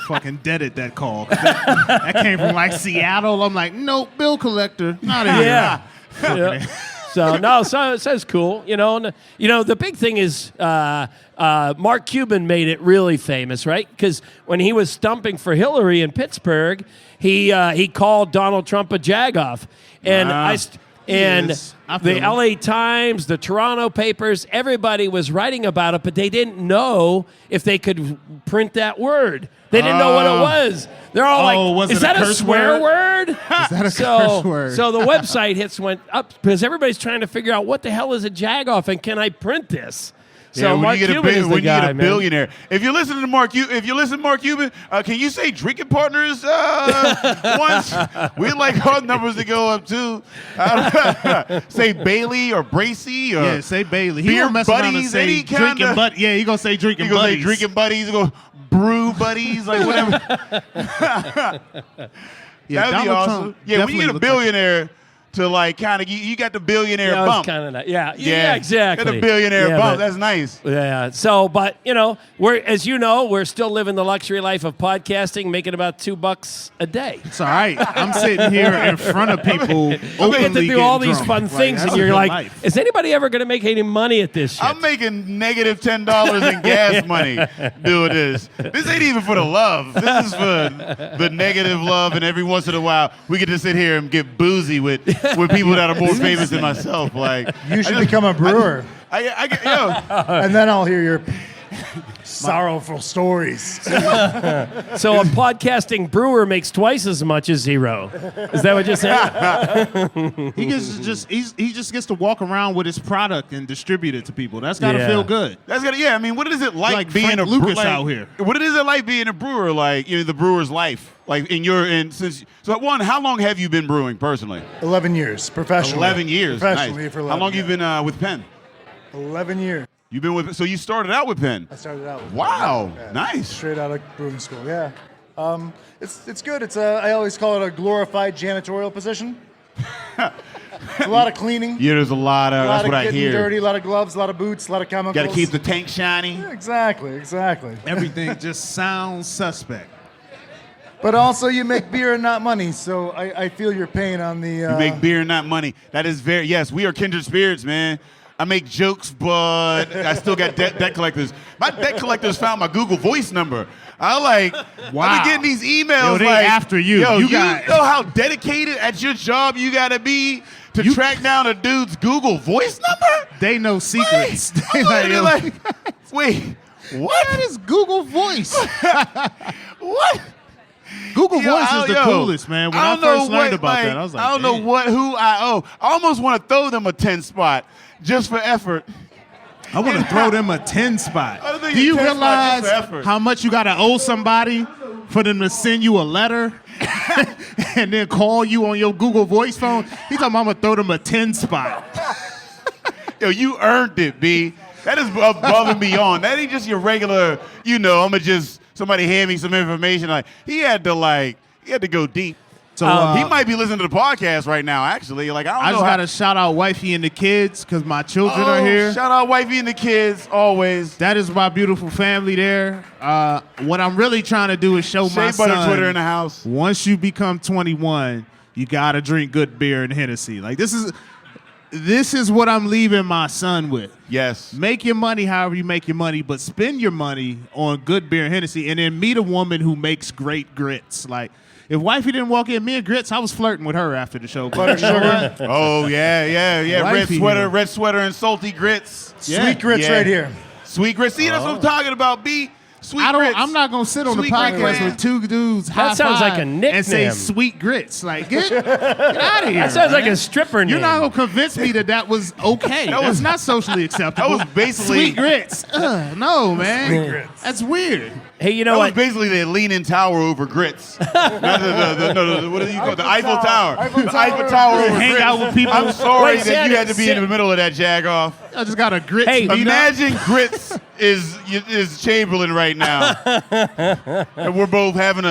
fucking deaded that call. 'Cause that came from like Seattle. I'm like, nope, bill collector, not in Yeah. here. Yeah. So it's cool, you know. And, you know, the big thing is Mark Cuban made it really famous, right? Because when he was stumping for Hillary in Pittsburgh, he called Donald Trump a Jagoff, and is. I the feel him. L.A. Times, the Toronto papers, everybody was writing about it, but they didn't know if they could print that word. They didn't know what it was. They're all was like, it "Is a that a curse swear word?" Is that a so, curse word? So the website hits went up because everybody's trying to figure out what the hell is a Jagoff and can I print this? So when Mark you get Cuban is the when you guy, get a man. billionaire. If you're listening to Mark Cuban, can you say drinking partners once? We'd like our numbers to go up too. Say Bailey or Bracy or Yeah, say Bailey. He beer won't mess around and buddies, say any drinking kinda- buddies. Yeah, he gonna say drinking You go say buddies. drinking buddies. You go brew buddies, like whatever. Yeah, That'd be Donald awesome. Trump Yeah, when you definitely get a looks billionaire to like kind of you got the billionaire Yeah, bump. kind of nice. Yeah, exactly. Got the billionaire Yeah, bump. but- That's nice. Yeah. So, but you know, we're still living the luxury life of podcasting, making about $2 a day. It's all right. I'm sitting here in front of people. We get to openly do all getting these drunk. fun things, that's and a you're good like, life. is anybody ever going to make any money at this shit? I'm making negative $10 in gas money doing this. This ain't even for the love. This is for the negative love, and every once in a while we get to sit here and get boozy with people that are more famous than myself. Like You should become a brewer, I get yo. and then I'll hear your sorrowful stories. So a podcasting brewer makes twice as much as zero. Is that what you're saying? He just gets to walk around with his product and distribute it to people. That's gotta Yeah. feel good. That's gonna I mean, what is it like being Frank a Lucas like, out here? What is it like being a brewer? Like the brewer's life. Like how long have you been brewing personally? 11 years, professionally. 11 years. Professionally Nice. for 11 How long years. you been with Penn? 11 years. You've been with. So you started out with Penn. I started out with Wow, Yeah, nice. Straight out of brewing school, yeah. It's good. It's I always call it a glorified janitorial position. A lot of cleaning. Yeah, there's a lot of. A lot That's of what I getting hear. dirty, a lot of gloves, a lot of boots, a lot of chemicals. Got to keep the tank shiny. Yeah, exactly. Everything just sounds suspect. But also, you make beer and not money, so I feel your pain on the. You make beer, not money. That is very yes. We are kindred spirits, man. I make jokes, but I still got debt collectors. My debt collectors found my Google Voice number. I've been getting these emails Yo, they like after you. Yo, You you got- know how dedicated at your job you gotta be to track down a dude's Google Voice number? They know secrets. They They're like, like, wait, what? that is Google Voice. What? Google Yo, Voice is the coolest, man. When I don't know first learned what, about that, I was like, I don't know who I owe. I almost want to throw them a 10 spot just for effort. I want to throw them a 10 spot. I don't think Do you 10 spot realize is for effort. how much you got to owe somebody for them to send you a letter and then call you on your Google Voice phone? He talking about I'm going to throw them a 10 spot. Yo, you earned it, B. That is above and beyond. That ain't just your regular, I'm going to just, somebody hand me some information. Like, he had to go deep. So He might be listening to the podcast right now, actually. Like, I don't I know. just got to shout out wifey and the kids because my children are here. Shout out wifey and the kids, always. That is my beautiful family there. What I'm really trying to do is show Shea my Butter son. Twitter in the house. Once you become 21, you gotta drink good beer and Hennessy. Like this is This is what I'm leaving my son with. Yes. Make your money however you make your money, but spend your money on good beer and Hennessy, and then meet a woman who makes great grits. Like, if wifey didn't walk in, me and grits, I was flirting with her after the show. But you know what? Oh, yeah. Wifey Red sweater and salty grits. Sweet grits right here. Sweet grits. See, that's what I'm talking about, B. Sweet grits. I'm not gonna sit on the Sweet podcast grits. with two dudes That sounds like a and say nickname. sweet grits. Like, get out of here. That sounds like man. a stripper name. You're not gonna convince me that was okay. That's not socially acceptable. That was basically sweet grits. No, man. That's weird. Hey, you know That was what? basically the Leaning Tower over grits. No, what do you call it? The Eiffel Tower. The Eiffel Tower over Hang grits. out with people. I'm sorry Wait, that you Santa, had to be in the middle of that Jagoff. I just got a grits. Hey, beat up. Imagine grits is Chamberlain right now, and we're both having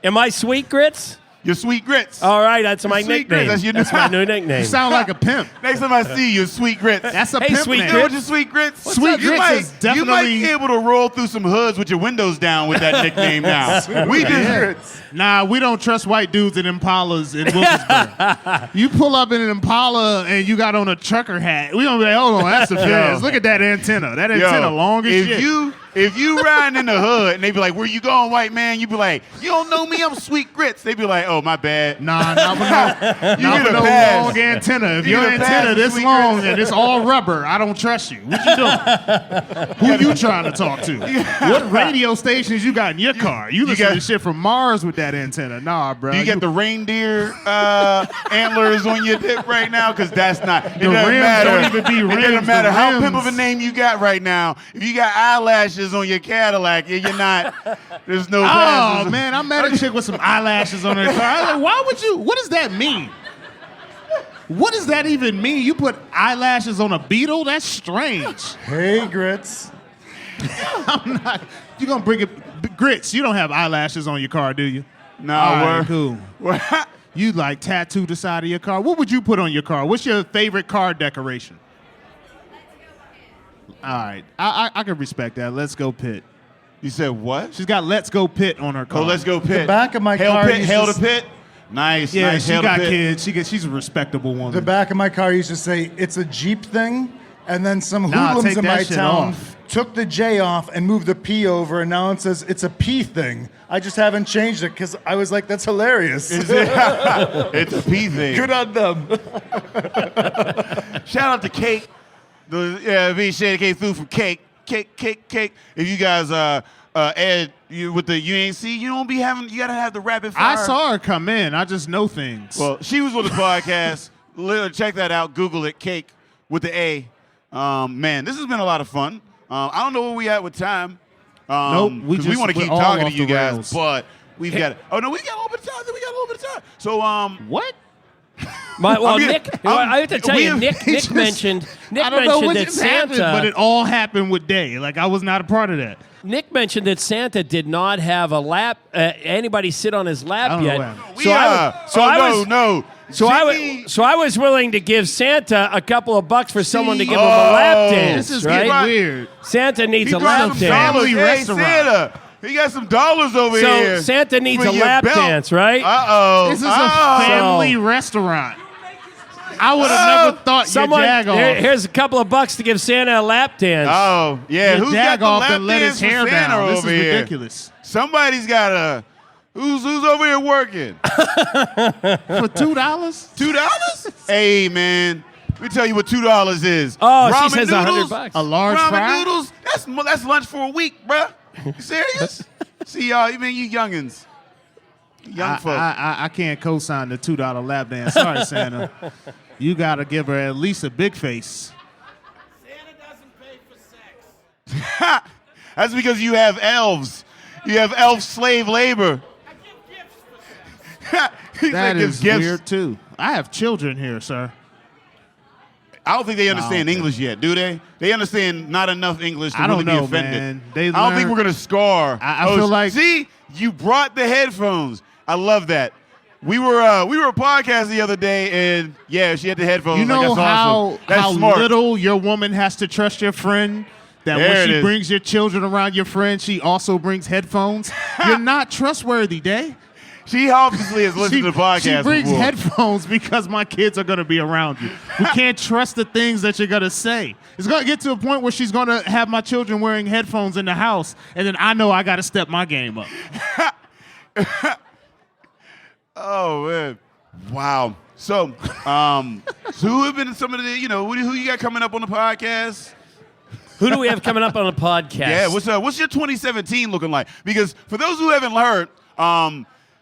Am I Sweet Grits? your sweet grits. All right, that's my Sweet nickname. grits, that's my new nickname. You sound like a pimp. Next time I see you, sweet grits. That's a Hey, pimp sweet name. You know what your sweet grits? Sweet You grits might, is You might definitely- be able to roll through some hoods with your windows down with that nickname now. We just Yeah. Nah, we don't trust white dudes in Impalas in Wilkesburg. You pull up in an Impala and you got on a trucker hat. We gonna be like, hold on, that's the fence. Look at that antenna. That antenna long as shit. If you riding in the hood and they be like, where you going, white man? You be like, you don't know me, I'm sweet grits. They be like, oh, my bad. Nah, not with no, You not get with a no pass. long antenna. If You your get a pass antenna with this sweet long grits. and it's all rubber, I don't trust you. What you doing? Who you trying to talk to? What radio stations you got in your car? You listen got- to shit from Mars with that antenna. Nah, bro. Do you get the reindeer antlers on your dip right now? Because that's not. It doesn't rims matter. don't even be It rims, doesn't matter the how rims. pimp of a name you got right now. If you got eyelashes on your Cadillac, you're not. There's no Oh passes. man, I met a chick with some eyelashes on her car. I was like, why would you? What does that mean? What does that even mean? You put eyelashes on a beetle? That's strange. Hey, grits. I'm not. You gonna bring it, grits? You don't have eyelashes on your car, do you? No, All right, we're cool. You like tattoo the side of your car? What would you put on your car? What's your favorite car decoration? All right, I can respect that. Let's go Pitt. You said what? She's got "Let's Go Pitt" on her car. Oh, let's go Pit. The back of my Hail car Pit, used hail to to Pit. Nice, Yeah, nice. she hail to got Pit. kids. She's a respectable woman. The back of my car used to say it's a Jeep thing, and then some Nah, hoodlums take in that my shit town off. took the J off and moved the P over, and now it says it's a P thing. I just haven't changed it because I was like, that's hilarious. It's a P thing. Good on them. Shout out to Cake. V Shady Cake food from Cake. Cake. If you guys add you with the UNC, you don't be having. You gotta have the rapid fire. I saw her come in. I just know things. Well, she was on the podcast. Check that out. Google it. Cake with the A. Man, this has been a lot of fun. I don't know where we at with time. Nope, we 'cause just want to we're keep all talking off to you the guys, rails. but we've got. Oh no, we got a little bit of time. We got a little bit of time. So what? Well, getting- Nick, I have to tell we you, have- Nick just- mentioned I don't know what that just happened, Santa. but it all happened with Day. Like I was not a part of that. Nick mentioned that Santa did not have a lap. Anybody sit on his I lap don't know yet. what happened. So I was willing to give Santa a couple of bucks for someone to give him a Oh, lap dance. This is right? getting weird. Santa needs He a brought lap some dance. dollars. Family Hey, restaurant. Santa, he got some dollars over So here. Santa needs for a your lap belt. dance, right? Uh-oh. This is a family restaurant. I would have never thought Someone, your Jagoff. here's a couple of bucks to give Santa a lap dance. Oh, yeah. Your Who's got the Jagoff lap that let dance his hair for Santa down. This is over here? ridiculous. Somebody's got a. Who's over here working? For $2? $2? Hey, man. Let me tell you what $2 is. Oh, she Ramen says noodles, $100. A large Ramen fry? noodles. That's lunch for a week, bruh. You serious? See y'all, even you youngins. Young folk. I can't co-sign the $2 lap dance. Sorry, Santa. You got to give her at least a big face. Santa doesn't pay for sex. That's because you have elves. You have elf slave labor. I give gifts for sex. He That said gives is gifts. weird, too. I have children here, sir. I don't think they understand okay. English yet, do they? They understand not enough English to I don't really know, be offended. man. They I don't think learn- we're gonna scar. I feel like- see, you brought the headphones. I love that. We were a podcast the other day, and yeah, she had the headphones. You know like, that's awesome. That's how smart. little your woman has to trust your friend? That There when it she is. brings your children around your friend, she also brings headphones? You're not trustworthy, Day. She obviously has listened to the podcast She brings before. headphones because my kids are going to be around you. We can't trust the things that you're going to say. It's going to get to a point where she's going to have my children wearing headphones in the house, and then I know I got to step my game up. Oh, man. Wow. So who have been some of the, who you got coming up on the podcast? Who do we have coming up on the podcast? Yeah, what's your 2017 looking like? Because for those who haven't heard,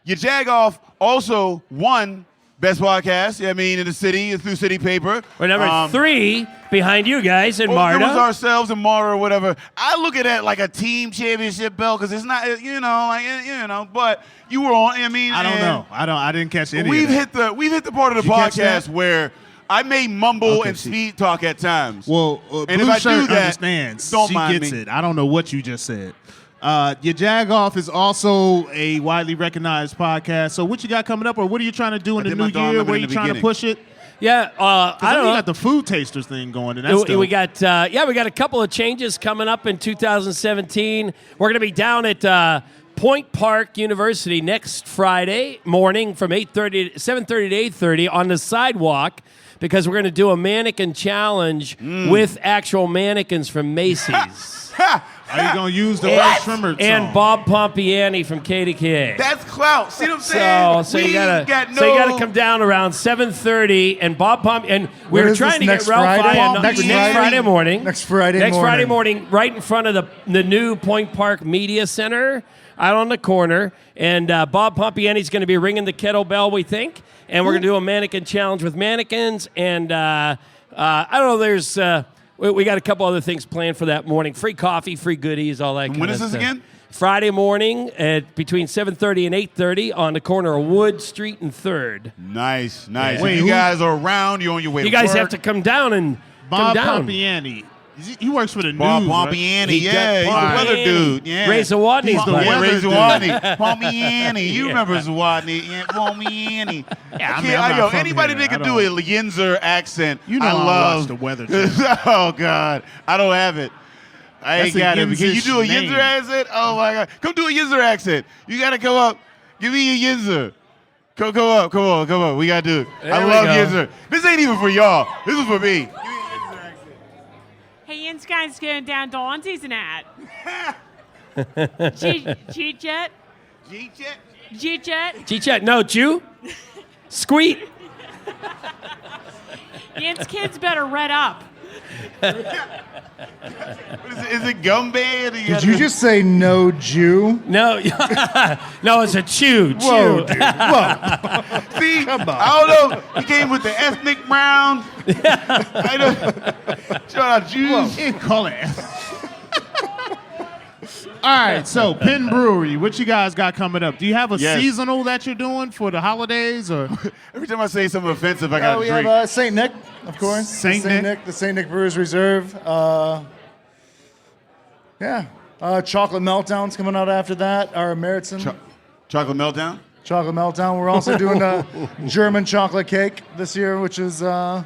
your Jagoff also won Best Podcast, in the city, through City Paper. We're number 3 behind you guys and Well, Marta. it was ourselves and Marta or whatever. I look at it like a team championship belt because it's not, but you were on, I don't know. I didn't catch any We've of that. hit the part of the Did you catch podcast that? where I may mumble and speed talk at times. Well, and Blue if I Shirt do that, understands. don't She mind gets me. it. I don't know what you just said. Your Jagoff is also a widely recognized podcast. So what you got coming up, or what are you trying to do in the did my new dog year? number Where in you the trying to beginning. push it? Yeah, I don't know. We got the food tasters thing going, and that's We dope. got we got a couple of changes coming up in 2017. We're going to be down at Point Park University next Friday morning from 7:30 to 8:30 on the sidewalk because we're going to do a mannequin challenge with actual mannequins from Macy's. Are you going to use the Ray Trimmer song? And Bob Pompiani from KDK. That's clout. See what I'm saying? So you gotta come down around 7:30 and Bob Pomp and we When were is trying to this, get next Ralph Friday? Ian Next next Friday morning. Next Friday morning, right in front of the new Point Park Media Center, out on the corner. And Bob Pompiani's going to be ringing the kettlebell, we think, and we're going to do a mannequin challenge with mannequins. And I don't know. There's we got a couple other things planned for that morning. Free coffee, free goodies, all that kind of stuff. When is this again? Friday morning at between 7:30 and 8:30 on the corner of Wood Street and 3rd. Nice. Wait, If you guys are around, you're on your way You to guys work. have to come down and Bob come down. Pompiani. He works for the Bob news, Pompiani, right? yeah, he's the weather dude. Yeah. Ray Zawodny's the weather Yeah, Ray dude. Zawodny. Pompiani. You remember Zawodny. Yeah, Pompiani. Yeah, I mean, I'm not from anybody here. that can I do a don't- Yinzer accent, You know I I love. watch the Weather Channel. Oh, God. I don't have it. I ain't That's a got it. Can you Yinzish do a name. Yinzer accent? Oh, my God. Come do a Yinzer accent. You got to come up. Give me a Yinzer. Come on. We got to do it. I we love go. Yinzer. This ain't even for y'all. This is for me. Hey, Jens guys going down Dawnsies and at. G-Jet? G-Jet? G-Jet? G-Chat, no, Jew? Squeet. Jens kids better red up. What is it Gumbad? Did you just say no Jew? No, no, it's a chew. Whoa, Chew. dude. Whoa. See, I don't know. He came with the ethnic brown. I don't. Shout out Jews. Call it. All right, so Penn Brewery, what you guys got coming up? Do you have a Yes. seasonal that you're doing for the holidays, or Every time I say something offensive, I got We to drink. have St. Nick, of course. Saint Nick. The St. Nick Brewers Reserve. Chocolate Meltdown's coming out after that. Our Meriton Chocolate meltdown. Chocolate Meltdown. We're also doing a German chocolate cake this year, which is a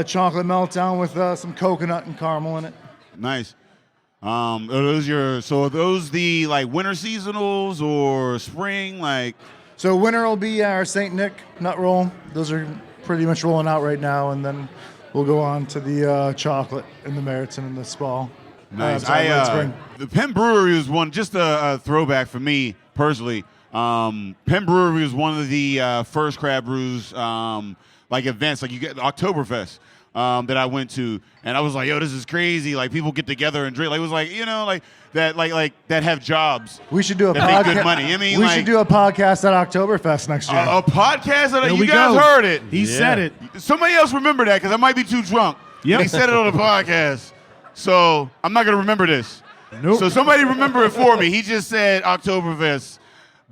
chocolate meltdown with some coconut and caramel in it. Nice. Are those the like winter seasonals or spring? Like, So winter will be our St. Nick nut roll. Those are pretty much rolling out right now, and then we'll go on to the chocolate and the Meriton in this fall. nice. Late spring. The Penn Brewery was one, just a throwback for me personally. Penn Brewery was one of the first crab brews like events, like you get Oktoberfest. That I went to, and I was like, "Yo, this is crazy!" Like people get together and drink. Like it was like like that have jobs. We should do a that make podcast. good money. I mean, we like, should do a podcast at Oktoberfest next year. a podcast. That There you we guys go. heard it. He said it. Somebody else remember that because I might be too drunk. Yep. He said it on the podcast, so I'm not gonna remember this. Nope. So somebody remember it for me. He just said Oktoberfest.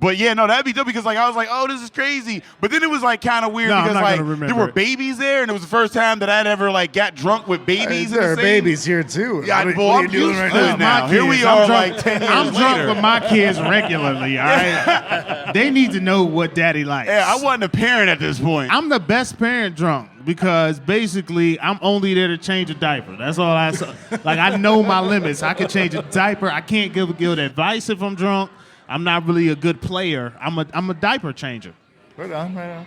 But yeah, no, that'd be dope because like I was like, oh, this is crazy. But then it was like kind of weird No, I'm because not like gonna remember there were it. babies there, and it was the first time that I'd ever like got drunk with babies. in there the are same- babies here too. Yeah, What well, are I'm you doing used right to now? it now. My Here we kids, are, I'm drunk- like 10 years I'm drunk later. with my kids regularly. All right, they need to know what daddy likes. Yeah, I wasn't a parent at this point. I'm the best parent drunk because basically I'm only there to change a diaper. That's all like I know my limits. I can change a diaper. I can't give advice if I'm drunk. I'm not really a good player. I'm a diaper changer. Right on. All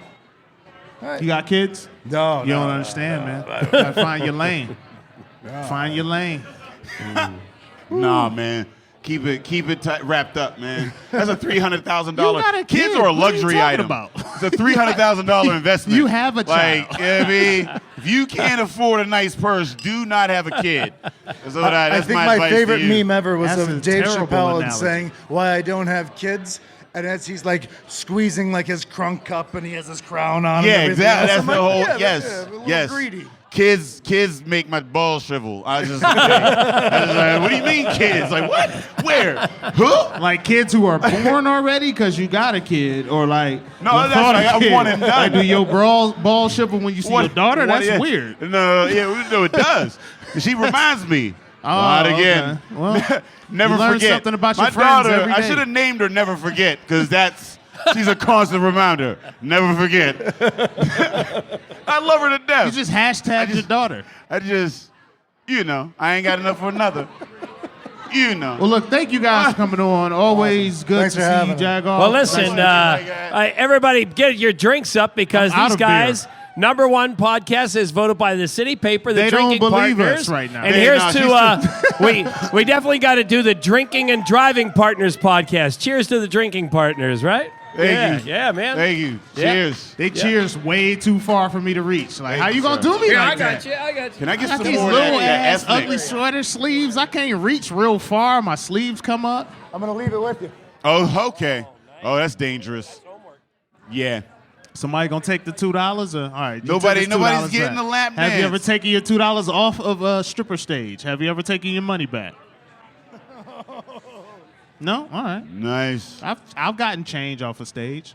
right. You got kids? No, You don't understand, man. You gotta find your lane. Find your lane. Nah, man. Keep it wrapped up, man. That's a $300,000. You got a kid. Kids are a What are you luxury talking item. about? It's a $300,000 investment. You have a child. Like, I mean, if you can't afford a nice purse, do not have a kid. So I think my advice favorite to you. meme ever was That's a of Dave terrible Chappelle analogy. saying why I don't have kids. And as he's like squeezing like his crunk cup and he has his crown on. Yeah, and everything exactly. else. That's I'm the like, whole. yeah, Yes, a little yes. greedy. Kids make my balls shrivel. I was just like, what do you mean, kids? Like what? Where? Who? Like kids who are born already because you got a kid, or like No, the that's thought of like, I kid. want it done. Like, do your ball shiver when you see your daughter? That's yeah. weird. No, it does. She reminds me. Oh, Not again. okay. Well, Never you learn forget. something about your my friends daughter, every I day. should have named her Never Forget because she's a constant reminder. Never forget. I love her to death. You just hashtag your daughter. I ain't got enough for another. Well, look, thank you guys for coming on. Always good Thanks to for see you, having me. Jagoff. Well, listen, everybody get your drinks up because I'm out these of beer. guys, number one podcast is voted by the city paper, the They don't Drinking believe Partners. us right now. And They- here's no, to, we definitely got to do the Drinking and Driving Partners podcast. Cheers to the Drinking Partners, right? Thank you. Yeah, man. Thank you. Yeah. Cheers. They cheers way too far for me to reach. Like, how you gonna do me like that? I got you. Can I get Got some these more little of that ass ethnic? ugly sweater sleeves. I can't reach real far. My sleeves come up. I'm going to leave it with you. Oh, okay. Oh, that's dangerous. Yeah. Somebody gonna take the $2? Or all right, you Nobody- took his $2 nobody's getting back. the lap Have you dance. ever taken your $2 off of a stripper stage? Have you ever taken your money back? No. All right. Nice. I've gotten change off a stage.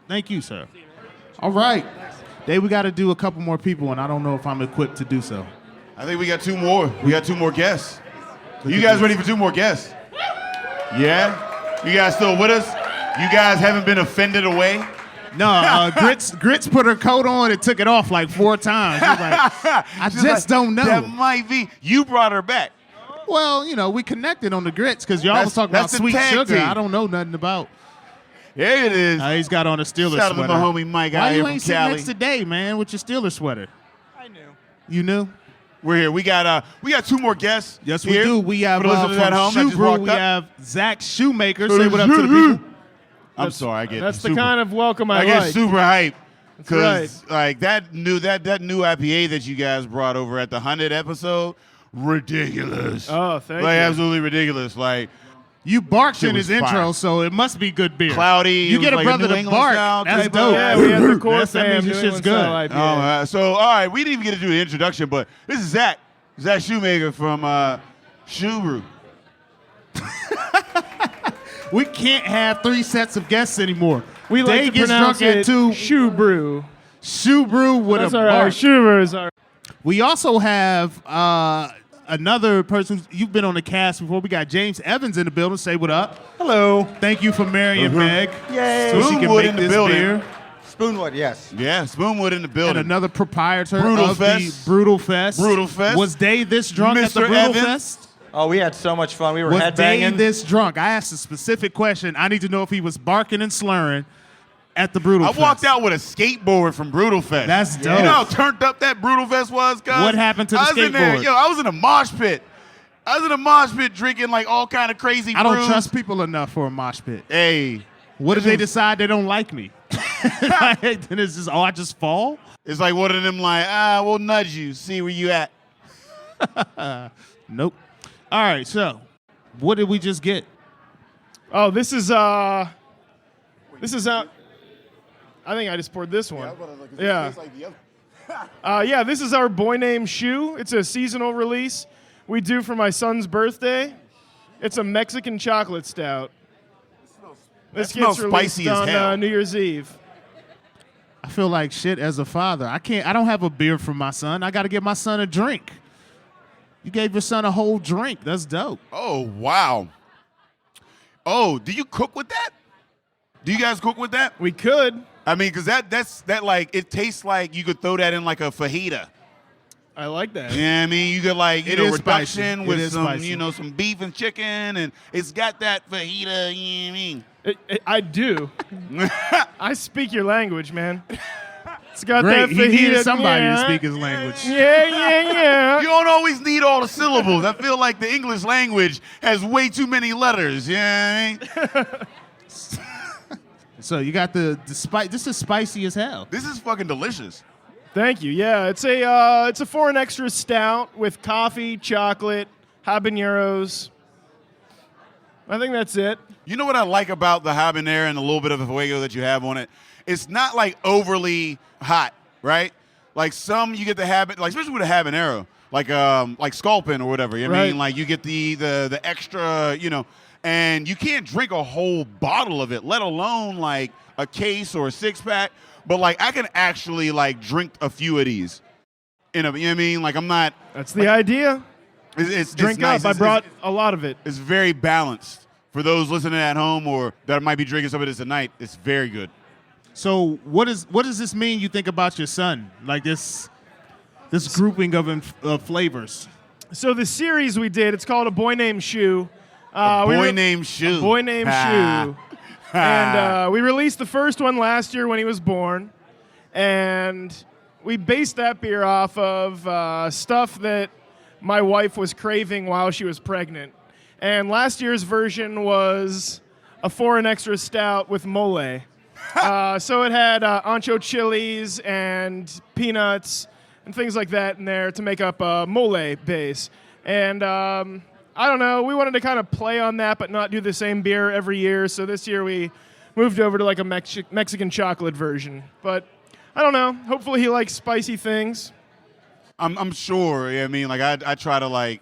Thank you, sir. All right. Dave, we got to do a couple more people, and I don't know if I'm equipped to do so. I think we got two more. We got two more guests. You guys ready for two more guests? Yeah? You guys still with us? You guys haven't been offended away? No, Grits put her coat on and took it off like 4 times. She was like, I She's just like, don't know. That might be. You brought her back. Well, we connected on the Grits because y'all was That's- talking about that's the sweet tag sugar. team. I don't know nothing about. There it is. He's got on a Steelers Shout out to sweater. my homie Mike out Why here you from ain't sitting Cali. next to Dave, man, with your Steelers sweater? I knew. You knew? We're here. We got two more guests. Yes, here. we do. We have For the listeners at from home that Shu just Brew, walked we up. have Zach Shumaker. Say what up to the people. I'm sorry, I get That's the super, kind of welcome I I get like. super hype That's because like that new IPA that you guys brought over at the 100 episode, ridiculous. Oh, thank like you. absolutely ridiculous. Like You barked Shit in his was intro, fire. so it must be good beer. cloudy. You it get a was like brother New to England bark. style That's type dope. Yeah, we had the core That fam means New your shit's England good. style IPA. so all right, we didn't even get to do the introduction, but this is Zach Shumaker from Shu Brew. We can't have 3 sets of guests anymore. We like Dave to gets pronounce drunk it at 2. Shu Brew. Shu Brew with That's a our bark. Shu Brew is our. We also have another person. You've been on the cast before. We got James Evans in the building. Say what up. Hello. Thank you for marrying Meg. Yay. So she can Spoonwood make in the this building. beer. Spoonwood, yes. Yeah, Spoonwood in the And building. another proprietor Brutal of Fest. the Brutal Fest. Brutal Fest. Was Dave this drunk at the Mr. Brutal Evans. Fest? Oh, we had so much fun. We were Was headbanging. Dave this drunk? I asked a specific question. I need to know if he was barking and slurring at the Brutal I Fest. walked out with a skateboard from Brutal Fest. That's dope. You know how turned up that Brutal Fest was, cuz? What happened to the I was in there, skateboard? I was in a mosh pit. I was in a mosh pit drinking like all kind of crazy I don't brews. trust people enough for a mosh pit. Hey. What if they decide they don't like me? Then it's just, I just fall? It's like one of them like, we'll nudge you, see where you at. Nope. All right, so what did we just get? Oh, this is out. I think I just poured this one. Yeah. Yeah, this is our boy named Shu. It's a seasonal release we do for my son's birthday. It's a Mexican chocolate stout. This smells gets released spicy as hell. on New Year's Eve. I feel like shit as a father. I don't have a beer for my son. I got to get my son a drink. You gave your son a whole drink. That's dope. Oh, wow. Oh, do you cook with that? Do you guys cook with that? We could. I mean, because that like, it tastes like you could throw that in like a fajita. I like that. Yeah, I mean, you get like It is spicy. reduction It with is some spicy. some beef and chicken, and it's got that fajita. You know what I mean? I do. I speak your language, man. It's got Great. that He fajita. needed somebody yeah. to speak his language. Yeah. You don't always need all the syllables. I feel like the English language has way too many letters. Yeah, you know what I mean? So you got the spice. This is spicy as hell. This is fucking delicious. Thank you. Yeah, it's a 4 and extra stout with coffee, chocolate, habaneros. I think that's it. You know what I like about the habanero and a little bit of the fuego that you have on it? It's not like overly hot, right? Like some you get the like especially with a habanero, like Sculpin or whatever. You know what I mean? Like you get the extra, and you can't drink a whole bottle of it, let alone like a case or a 6-pack. But like I can actually like drink a few of these. You know what I mean? Like I'm not. That's the idea. It's Drink nice. up. I brought a lot of it. It's very balanced. For those listening at home or that might be drinking some of this tonight, it's very good. So what does this mean? You think about your son, like this grouping of flavors. So the series we did, it's called A Boy Named Shu. Named Shu. A Boy Named Shu. And we released the first one last year when he was born. And we based that beer off of stuff that my wife was craving while she was pregnant. And last year's version was a 4 and extra stout with mole. So it had ancho chilies and peanuts and things like that in there to make up a mole base. And I don't know, we wanted to kind of play on that but not do the same beer every year. So this year we moved over to like a Mexican chocolate version. But I don't know, hopefully he likes spicy things. I'm sure. I mean, like I try to like,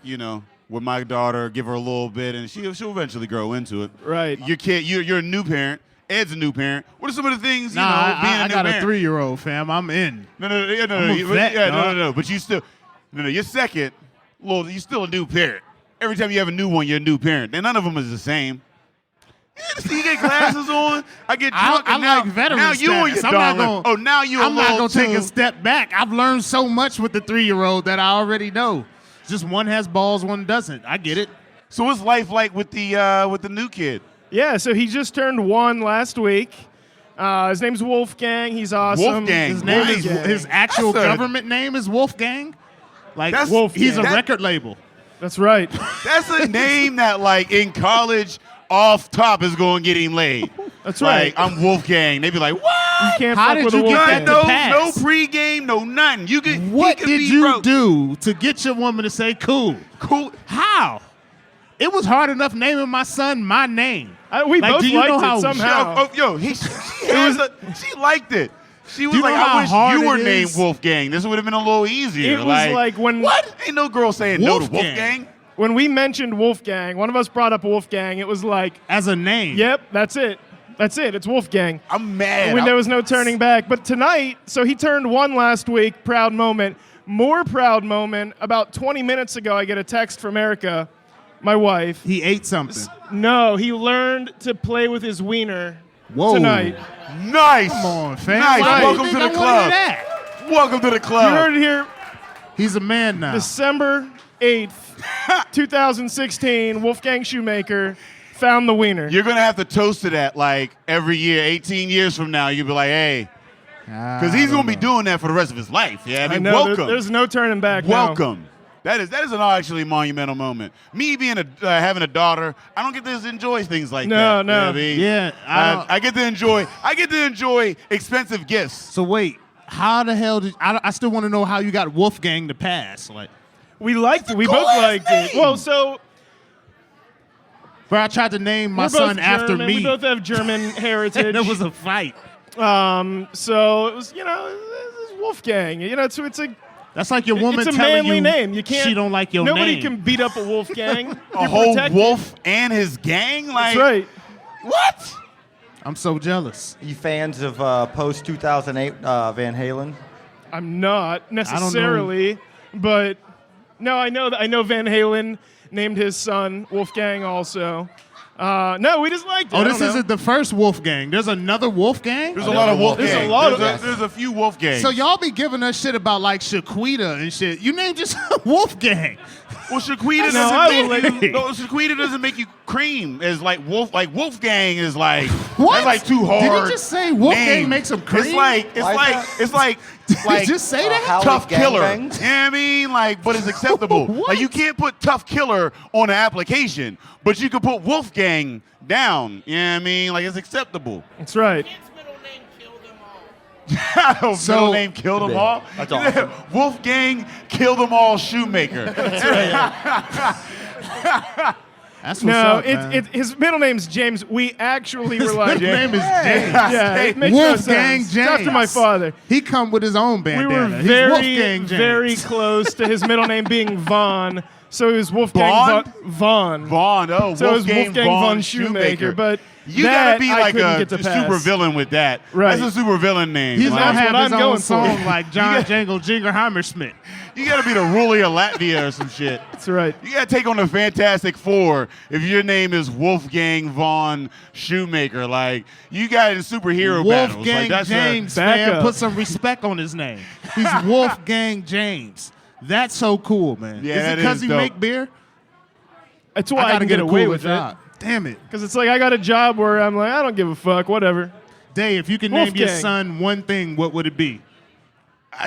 with my daughter, give her a little bit, and she'll eventually grow into it. Right. You're a new parent. Ed's a new parent. What are some of the things, being I a new got parent? a 3-year-old, fam. I'm in. No. But you still, you're second. Well, you're still a new parent. Every time you have a new one, you're a new parent. And none of them is the same. You get glasses on. I get drunk. I like veteran now you and your status. daughter. Now you. I'm not gonna take a step back. I've learned so much with the 3-year-old that I already know. Just one has balls, one doesn't. I get it. So what's life like with the new kid? Yeah, so he just turned 1 last week. His name's Wolfgang. He's awesome. Wolfgang. His name is Wolfgang. his actual government name is Wolfgang. Like Wolfgang. He's a record label. That's right. That's a name that, like, in college, off top is going to get him laid. That's right. Like, I'm Wolfgang. They be like, what? You can't How fuck did with you a get Wolfgang. that to pass? No pregame, no nothing. What did you do to get your woman to say cool? Cool. How? It was hard enough naming my son my name. We Like, both do you liked know it how- somehow. She liked it. She was Do you like, know I how wish hard you were it named is? Wolfgang. This would have been a little easier. It was like when What? Ain't no girl saying no to Wolfgang. Wolfgang. when we mentioned Wolfgang, one of us brought up Wolfgang. It was like, As a name. yep, that's it. That's it. It's Wolfgang. I'm mad. When there was no turning back. But tonight, so he turned 1 last week. Proud moment. More proud moment. About 20 minutes ago, I get a text from Erica, my wife. He ate something. No, he learned to play with his wiener Whoa. tonight. Nice. Come on, fam. Nice. Why do you Welcome think to I the wanted club. that? Welcome to the You club. heard it here. He's a man now. December 8th, 2016, Wolfgang Shumaker found the wiener. You're going to have to toast to that like every year, 18 years from now. You'll be like, hey, because he's going to be doing that for the rest of his life. Yeah, I mean, know, welcome. There's no turning back now. Welcome. That is an actually monumental moment. Me being having a daughter, I don't get to enjoy things like that. No. You know what I mean? Yeah, I get to enjoy expensive gifts. So wait, how the hell did I still want to know how you got Wolfgang to pass? Like, We liked it. We both coolest liked it. name. Well, so bro, I tried to name my we're son both after German. me. We both have German heritage. and there was a fight. So it was, it's Wolfgang. It's a That's like your woman it's a telling manly you name. You can't. she don't like your nobody name. can beat up a Wolfgang. A You're whole protected. wolf and his gang? Like, That's right. What? I'm so jealous. You fans of post 2008 Van Halen? I'm not necessarily, but no, I know Van Halen named his son Wolfgang also. No, we just liked it. Oh, this isn't the first Wolfgang. There's another Wolfgang? There's a lot of Wolfgang. There's a lot of There's a few Wolfgangs. So y'all be giving us shit about like Shaquita and shit. You named just Wolfgang. Well, Shaquita Shaquita doesn't make you cream. As like Wolfgang is like What? That's like too hard. Did he just say Wolfgang name. makes him cream? It's like Did he just say that? tough killer. You Gangbangs? know what I mean? Like, but it's acceptable. What? Like you can't put tough killer on an application, but you can put Wolfgang down. You know what I mean? Like it's acceptable. That's right. Middle name killed them all. That's awesome. Wolfgang killed them all. Shumaker. That's what's No, up, man. his middle name's James. We actually were like, His name is James. yeah, it makes no Wolfgang sense. James. It's after my father. He come with his own We bandana. were He's very, Wolfgang James. very close to his middle name being Vaughn. So it was Wolfgang Vaughn? Vaughn. Vaughn. Oh, So it was Wolfgang Wolfgang von Shumaker. Shumaker, but You that gotta be I like couldn't a get to pass. super villain with that. Right. That's a super villain name. He's Like, gonna That's have what his I'm own going for. song like John Jangle Jingleheimer Smith. you gotta be the ruler of Latvia or some shit. That's right. You gotta take on the Fantastic Four if your name is Wolfgang von Shumaker. Like you got in superhero battles. Wolfgang Like, that's James, Back man. up. Put some respect on his name. He's Wolfgang James. That's so cool, man. Yeah, Is it that because is he dope. make beer? That's why I gotta can get a away cooler with job. Damn it. it. Because it's like I got a job where I'm like, I don't give a fuck, whatever. Dave, if you could name your Wolfgang. son one thing, what would it be?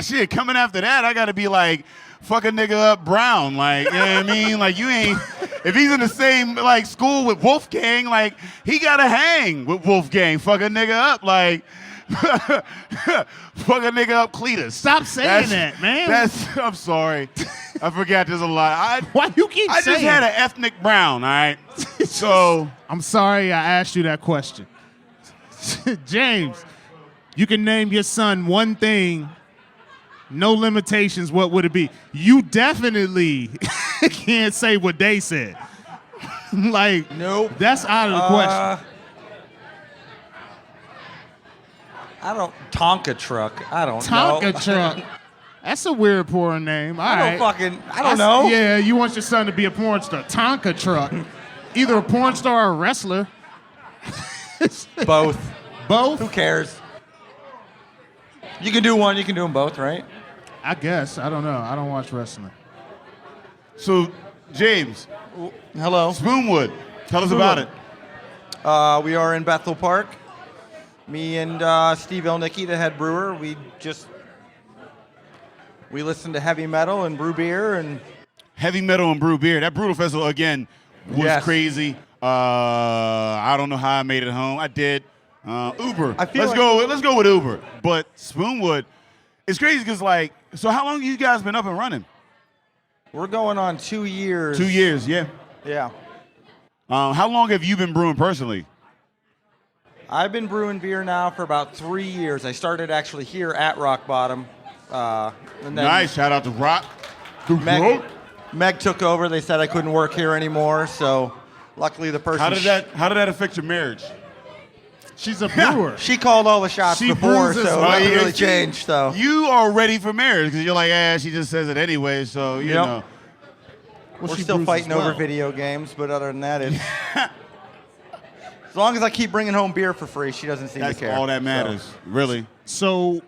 Shit, coming after that, I gotta be like, fuck a nigga up Brown. Like, you know what I mean? Like, you ain't, if he's in the same, like, school with Wolfgang, like, he gotta hang with Wolfgang. Fuck a nigga up, like, fuck a nigga up Cletus. Stop saying that, man. I'm sorry. I forgot there's a lot. Why you keep I saying just had an ethnic Brown, all right? So, I'm sorry I asked you that question. James, you can name your son one thing, no limitations, what would it be? You definitely can't say what they said. Like, Nope. that's out of the question. I don't Tonka truck. I don't know. Tonka truck. That's a weird porn name. All I right. don't know. Yeah, you want your son to be a porn star. Tonka truck. Either a porn star or a wrestler. Both. Both? Who cares? You can do one. You can do them both, right? I guess. I don't know. I don't watch wrestling. so James, Hello. Spoonwood, tell us about it. We are in Bethel Park. Me and Steve Elnicki, the head brewer, we listen to heavy metal and brew beer and Heavy metal and brew beer. That Brutal Festival, again, was Yes. crazy. I don't know how I made it home. I did. Uber. I feel Let's go with Uber. But Spoonwood, it's crazy because, like, so how long you guys been up and running? we're going on 2 years. 2 years, yeah. Yeah. How long have you been brewing personally? I've been brewing beer now for about 3 years. I started actually here at Rock Bottom. And then Nice. Shout out to Rock. Meg took over. They said I couldn't work here anymore, so luckily the person How did that affect your marriage? She's a brewer. she called all the shots She before, brews as so well. nothing yeah, really she- changed. So You are ready for marriage because you're like, she just says it anyway, so you Yep. know. Well, we're she still brews fighting as well. over video games, but other than that, it's as long as I keep bringing home beer for free, she doesn't seem That's to care. all that matters, really. So,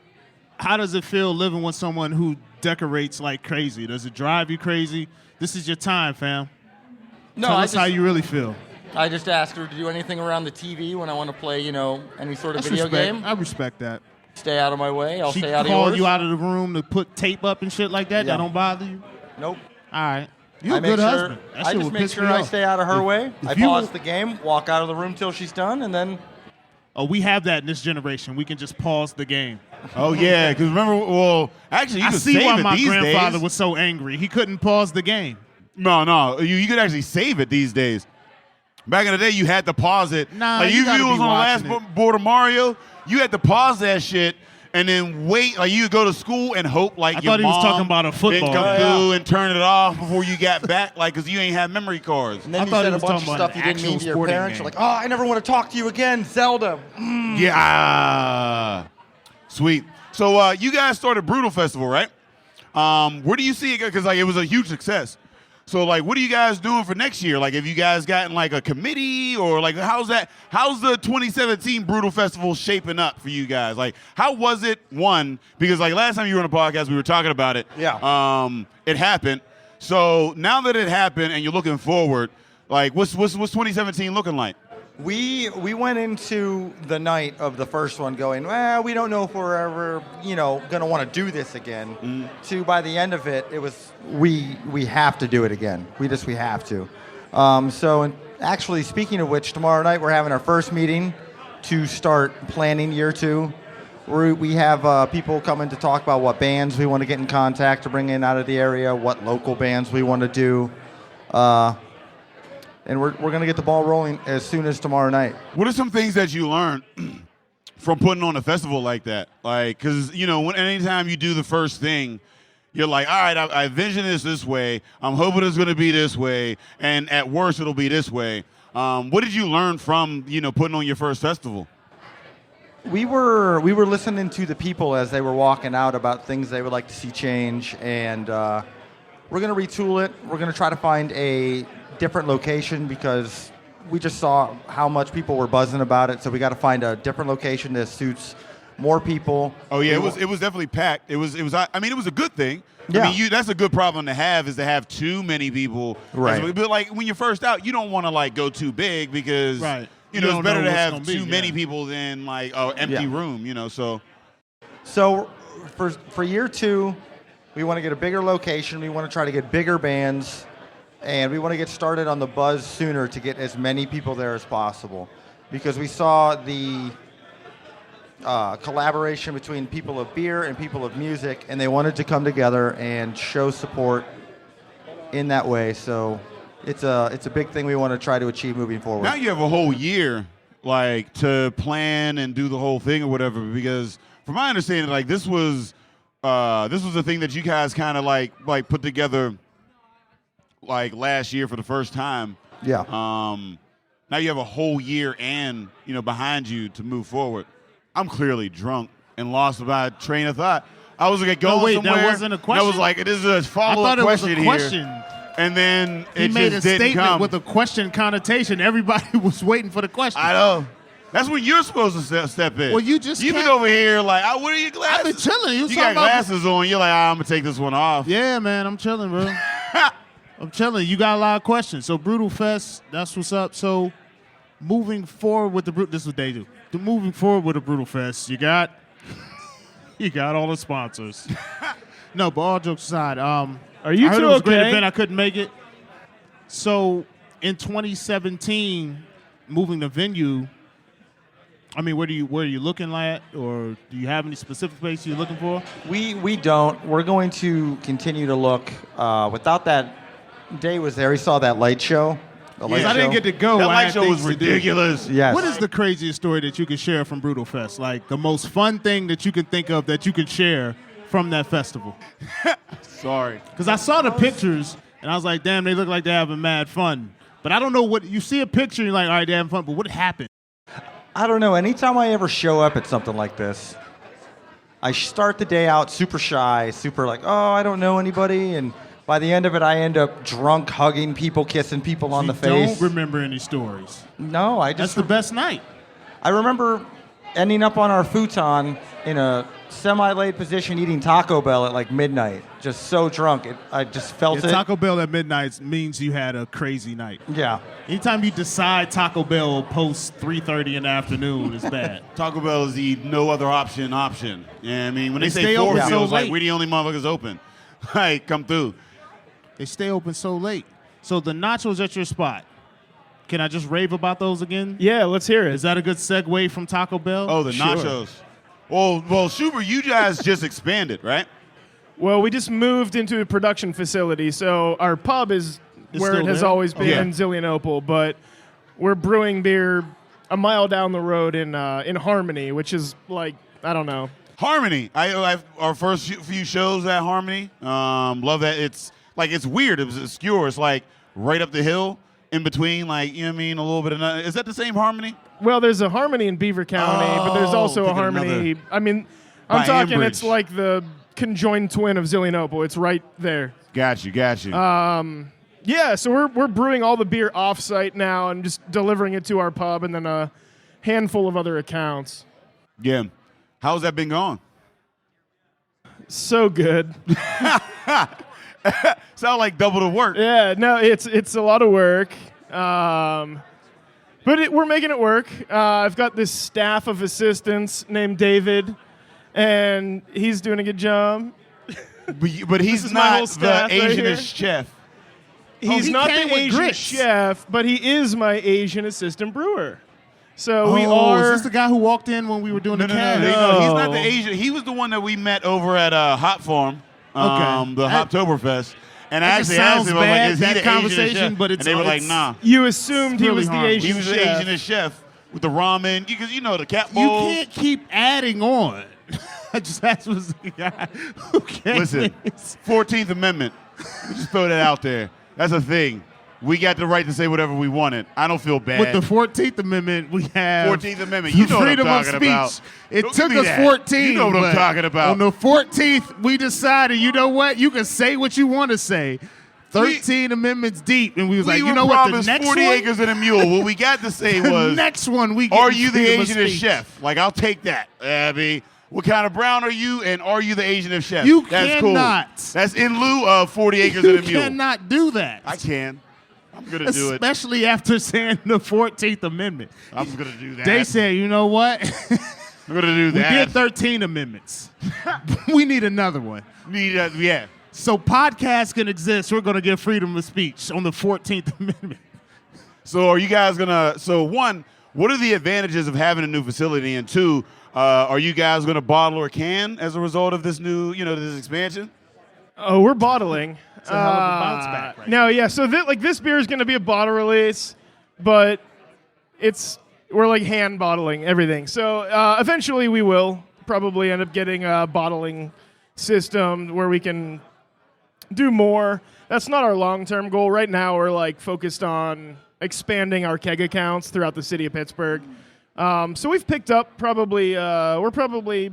how does it feel living with someone who decorates like crazy? Does it drive you crazy? This is your time, fam. No, Tell I us how you really feel. I just asked her to do anything around the TV when I want to play, any sort of That's video respect. game. I respect that. Stay out of my way. I'll She stay out of called yours. you out of the room to put tape up and shit like that. Yeah. That don't bother you? Nope. All right. You're I a make good sure, husband. That I shit just would make piss sure me I off. stay out of her If- way. if I you pause were- the game, walk out of the room till she's done, and then Oh, we have that in this generation. We can just pause the game. Oh yeah, because remember, actually, you I can see save why it my these grandfather days. was so angry. He couldn't pause the game. No, you could actually save it these days. Back in the day, you had to pause it. Nah, like you if gotta you was be on the last watching it. board of Mario, you had to pause that shit and then wait. Like you would go to school and hope like I your thought he was mom talking about a didn't football come game. through and turn it off before you got back, like because you ain't have memory cards. and then I you thought said he a was bunch of talking about stuff you an didn't mean actual to your sporting parents. game. You're like, oh, I never want to talk to you again, Zelda. Yeah, sweet. So you guys started Brutal Festival, right? Where do you see it? Because like it was a huge success. So, like, what are you guys doing for next year? Like, have you guys gotten, like, a committee? Or, like, how's the 2017 Brutal Festival shaping up for you guys? Like, how was it, one? Because, like, last time you were on a podcast, we were talking about it. Yeah. It happened. So, now that it happened and you're looking forward, like, what's 2017 looking like? We went into the night of the first one going, well, we don't know if we're ever, going to want to do this again. To by the end of it, it was we have to do it again. We have to. Actually, speaking of which, tomorrow night we're having our first meeting to start planning year 2. We have people coming to talk about what bands we want to get in contact to bring in out of the area, what local bands we want to do. And we're going to get the ball rolling as soon as tomorrow night. What are some things that you learned from putting on a festival like that? Like, because, anytime you do the first thing, you're like, all right, I envision this way. I'm hoping it's going to be this way. And at worst, it'll be this way. What did you learn from, putting on your first festival? We were listening to the people as they were walking out about things they would like to see change. And we're going to retool it. We're going to try to find a different location because we just saw how much people were buzzing about it. So we got to find a different location that suits more people. Oh yeah, it was definitely packed. It was a good thing. Yeah. I mean, that's a good problem to have is to have too many people. Right. But like when you're first out, you don't want to like go too big because Right. it's better to have too many people than like an empty room. So for year 2, we want to get a bigger location. We want to try to get bigger bands. And we want to get started on the buzz sooner to get as many people there as possible. Because we saw the collaboration between people of beer and people of music, and they wanted to come together and show support in that way. So it's a big thing we want to try to achieve moving forward. now you have a whole year like to plan and do the whole thing or whatever. Because from my understanding, like this was a thing that you guys kind of like put together like last year for the first time. Yeah. Now you have a whole year and behind you to move forward. I'm clearly drunk and lost my train of thought. I was like going somewhere. That wasn't a question. And I was like, this is a follow-up question here. And then he made a didn't statement come. with a question connotation. Everybody was waiting for the question. I know. That's when you're supposed to step in. Well, you've been over here like, what are your glasses? I've been chilling. You got glasses on. You're like, I'm gonna take this one off. Yeah, man, I'm chilling, bro. I'm chilling. You got a lot of questions. So Brutal Fest, that's what's up. So moving forward with this is what they do. Moving forward with the Brutal Fest, you got all the sponsors. No, but all jokes aside, Are you I heard two it was a great okay? event. I couldn't make it. So in 2017, moving the venue, I mean, where are you looking at, or do you have any specific place you're looking for? We don't. We're going to continue to look. Without that day was there, he saw that light show. The light I didn't show. get to go. That I light had show was things to do. ridiculous. Yes. What is the craziest story that you can share from Brutal Fest? Like the most fun thing that you can think of that you can share from that festival? Sorry. Because I saw the pictures and I was like, damn, they look like they're having mad fun. But I don't know what you see a picture and you're like, all right, they're having fun. But what happened? I don't know. Anytime I ever show up at something like this, I start the day out super shy, super like, oh, I don't know anybody. And by the end of it, I end up drunk, hugging people, kissing people on the face. Don't remember any stories. No, That's the best night. I remember ending up on our futon in a semi-laid position eating Taco Bell at like midnight. Just so drunk. I just felt it. Taco Bell at midnight means you had a crazy night. Yeah. Anytime you decide Taco Bell post 3:30 in the afternoon is bad. Taco Bell is the no other option. Yeah, I mean, when they say stay 4 open so meals, like late. we're the only motherfuckers open. Like, come through. They stay open so late. So the nachos at your spot, can I just rave about those again? Yeah, let's hear it. Is that a good segue from Taco Bell? Oh, the nachos. Well, Shu Brew, you guys just expanded, right? Well, we just moved into a production facility, so our pub is where still it has there? always been Okay. in Zillionople, but we're brewing beer a mile down the road in Harmony, which is like, I don't know. Harmony. Our first few shows at Harmony. Love that. It's weird. It was obscure. It's like right up the hill in between, like, you know what I mean, a little bit of nothing. Is that the same Harmony? Well, there's a Harmony in Beaver County, but there's also a thinking Harmony. another- I mean, By I'm talking Ambridge. it's like the conjoined twin of Zillionople. It's right there. Got you. Yeah, so we're brewing all the beer off-site now and just delivering it to our pub and then a handful of other accounts. Yeah. How's that been going? So good. Sound like double the work. Yeah, no, it's a lot of work. But we're making it work. I've got this staff of assistants named David, and he's doing a good job. But he's not the Asianist chef. He's not the Asian chef, but he is my Asian assistant brewer. So we are. Is this the guy who walked in when we were doing the cast? No, he's not the Asian. He was the one that we met over at Hop Farm, the Hoptoberfest. And I actually asked him, I was like, is he the Asian chef? But and they were like, nah. You assumed he was the Asian chef. He was the Asianist chef with the ramen, because the cat bowl. You can't keep adding on. That was the guy who came. Listen, 14th Amendment. We just throw that out there. That's a thing. We got the right to say whatever we wanted. I don't feel bad. With the 14th Amendment, we have 14th Amendment. You know what I'm talking about. It Don't took give me us that. 14. You know what I'm talking about. On the 14th, we decided, you know what? You can say what you want to say. 13 amendments deep, and we was like, you know what? The next 40 one, acres and a mule. What we got to say was, next one we. Are you the freedom of Asianist speech. chef? Like, I'll take that, Abby. What kind of brown are you, and are you the Asianist chef? You That's cannot. cool. That's in lieu of 40 acres and a mule. You cannot do that. I can. I'm going to do it. Especially after saying the 14th Amendment. I'm going to do that. They said, you know what? I'm going to do that. We did 13 amendments. We need another one. Yeah. So podcasts can exist. We're going to get freedom of speech on the 14th Amendment. So are you guys going to, so one, what are the advantages of having a new facility? And two, are you guys going to bottle or can as a result of this new, this expansion? Oh, we're bottling. It's a hell of a bounce back right No, yeah. So this beer is going to be a bottle release, but we're like hand bottling everything. So eventually we will probably end up getting a bottling system where we can do more. That's not our long-term goal. Right now we're like focused on expanding our keg accounts throughout the city of Pittsburgh. So we've picked up we're probably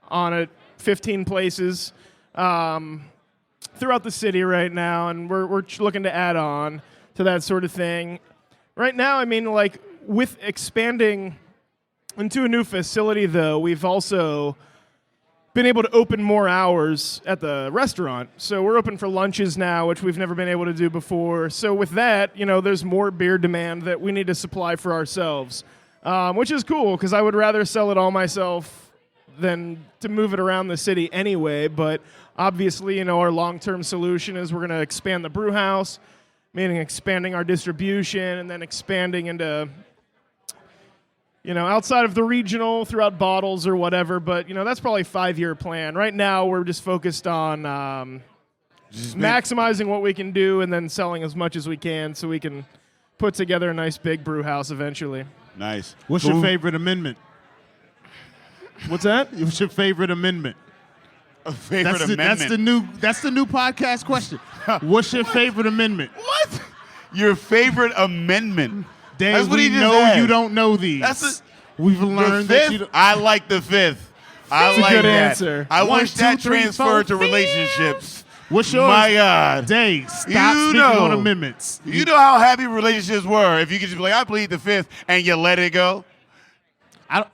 on at 15 places throughout the city right now, and we're looking to add on to that sort of thing. Right now, I mean, like with expanding into a new facility, though, we've also been able to open more hours at the restaurant. So we're open for lunches now, which we've never been able to do before. So with that, there's more beer demand that we need to supply for ourselves, which is cool because I would rather sell it all myself than to move it around the city anyway. But obviously, our long-term solution is we're going to expand the brew house, meaning expanding our distribution and then expanding into outside of the regional throughout bottles or whatever, but, that's probably a 5-year plan. Right now, we're just focused on maximizing what we can do and then selling as much as we can so we can put together a nice big brew house eventually. Nice. What's your favorite amendment? What's that? What's your favorite amendment? A favorite amendment? That's the new podcast question. What's your favorite amendment? What? Your favorite amendment? Dave, That's what we he just know asked. You don't know these. We've learned that you don't. I like the fifth. I That's like a good that. answer. I 1, wish 2, that 3, 4. transferred to relationships. What's yours? My God. Dave, stop speaking on amendments. You know how happy relationships were if you could just be like, I plead the fifth, and you let it go? I'm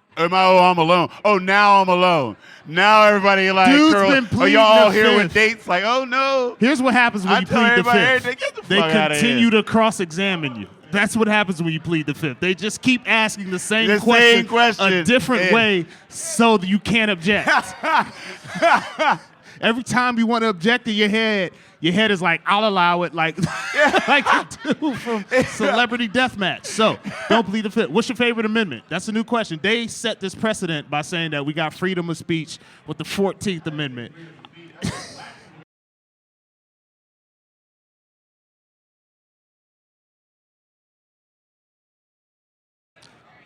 alone. Oh, now I'm alone. Now everybody like, Dude's girl, been are pleading y'all all the here fifth. with dates? Like, oh, no. Here's what happens when I you tell plead the everybody fifth. everything, get the They fuck outta continue here. to cross-examine you. That's what happens when you plead the fifth. They just keep asking the same The question, same question. a different way so that you can't object. Every time you want to object to your head is like, I'll allow it, like the dude from Celebrity Deathmatch. So, don't plead the fifth. What's your favorite amendment? That's a new question. They set this precedent by saying that we got freedom of speech with the 14th Amendment.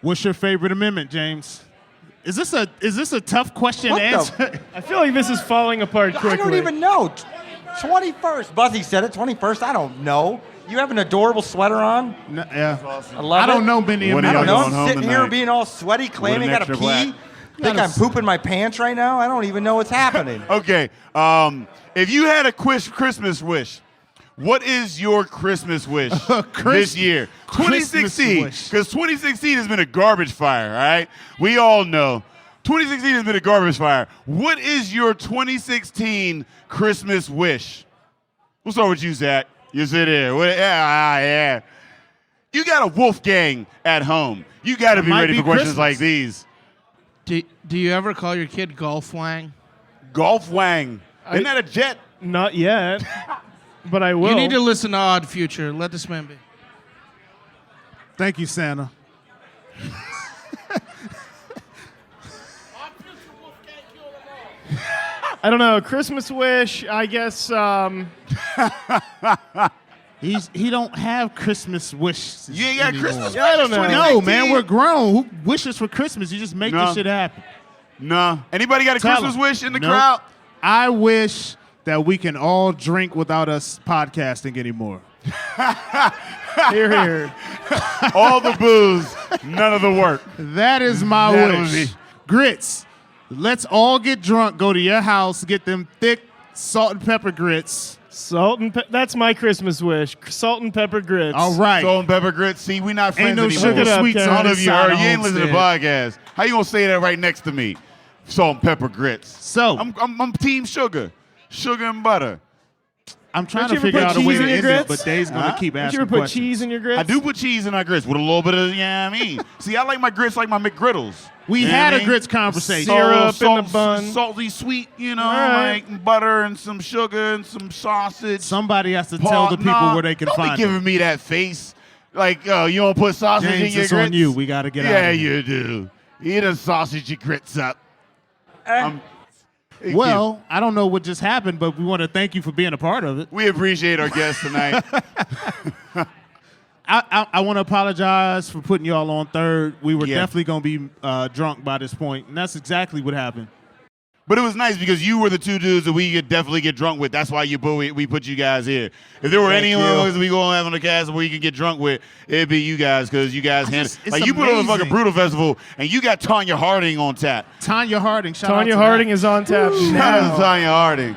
What's your favorite amendment, James? Is this a tough question to answer? I feel like this is falling apart quickly. I don't even know. 21st. Buzzy said it. 21st. I don't know. You have an adorable sweater on. No, yeah. I love it. don't know many When I are don't y'all know. going I'm home sitting here tonight? being all sweaty, claiming I gotta extra pee. black. Think I'm pooping my pants right now? I don't even know what's happening. Okay. If you had a Christmas wish, What is your Christmas wish this year? 2016, because 2016 has been a garbage fire, all right? We all know. 2016 has been a garbage fire. What is your 2016 Christmas wish? We'll start with you, Zach. You sit there. Yeah. You got a Wolfgang at home. You got to be ready for questions like these. Do you ever call your kid Golf Wang? Golf Wang. Isn't that a jet? Not yet, but I will. You need to listen to Odd Future. Let this man be. Thank you, Santa. I don't know. Christmas wish, I guess. He don't have Christmas wishes. You ain't got anymore. Christmas I don't know. No, man, we're grown. Who wishes for Christmas? You just make this shit happen. No. Anybody got a Christmas wish in the crowd? I wish that we can all drink without us podcasting anymore. Hear, hear. All the booze, none of the work. That is my wish. Grits. Let's all get drunk, go to your house, get them thick salt and pepper grits. That's my Christmas wish. Salt and pepper grits. All right. Salt and pepper grits. See, we not friends Ain't no anymore. sugar sweets None on of this you side heard. of You ain't listening to the podcast. How you gonna say that right next to me? Salt and pepper grits. So I'm team sugar. Sugar and butter. I'm trying Don't to you ever figure put out a way cheese to in your end it, grits? but Dave's gonna keep Did asking you ever put questions. cheese in your grits? I do put cheese in our grits with a little bit of, I mean. See, I like my grits like my McGriddles. We had a grits conversation. Syrup in the bun. Salty, sweet, All right. like butter and some sugar and some sausage. Somebody has to tell the people where they can don't find be giving me that face. Like, you don't put sausage James, in your it's grits? on you. We got to get out Yeah, of here. you do. Eat a sausage your grits up. Thank Well, I don't know what just happened, but we want to thank you for being a part of it. we appreciate our guests tonight. I want to apologize for putting y'all on third. We were Yeah. definitely going to be drunk by this point, and that's exactly what happened. But it was nice because you were the two dudes that we could definitely get drunk with. That's why we put you guys here. If there were any of us we going to have on the cast where you could get drunk with, it'd be you guys because you guys handle. it's Like you put on the fucking amazing. Brutal Festival and you got Tanya Harding on tap. Tanya Harding, shout out Tanya to Harding that. is on tap Shout out to now. Tanya Harding.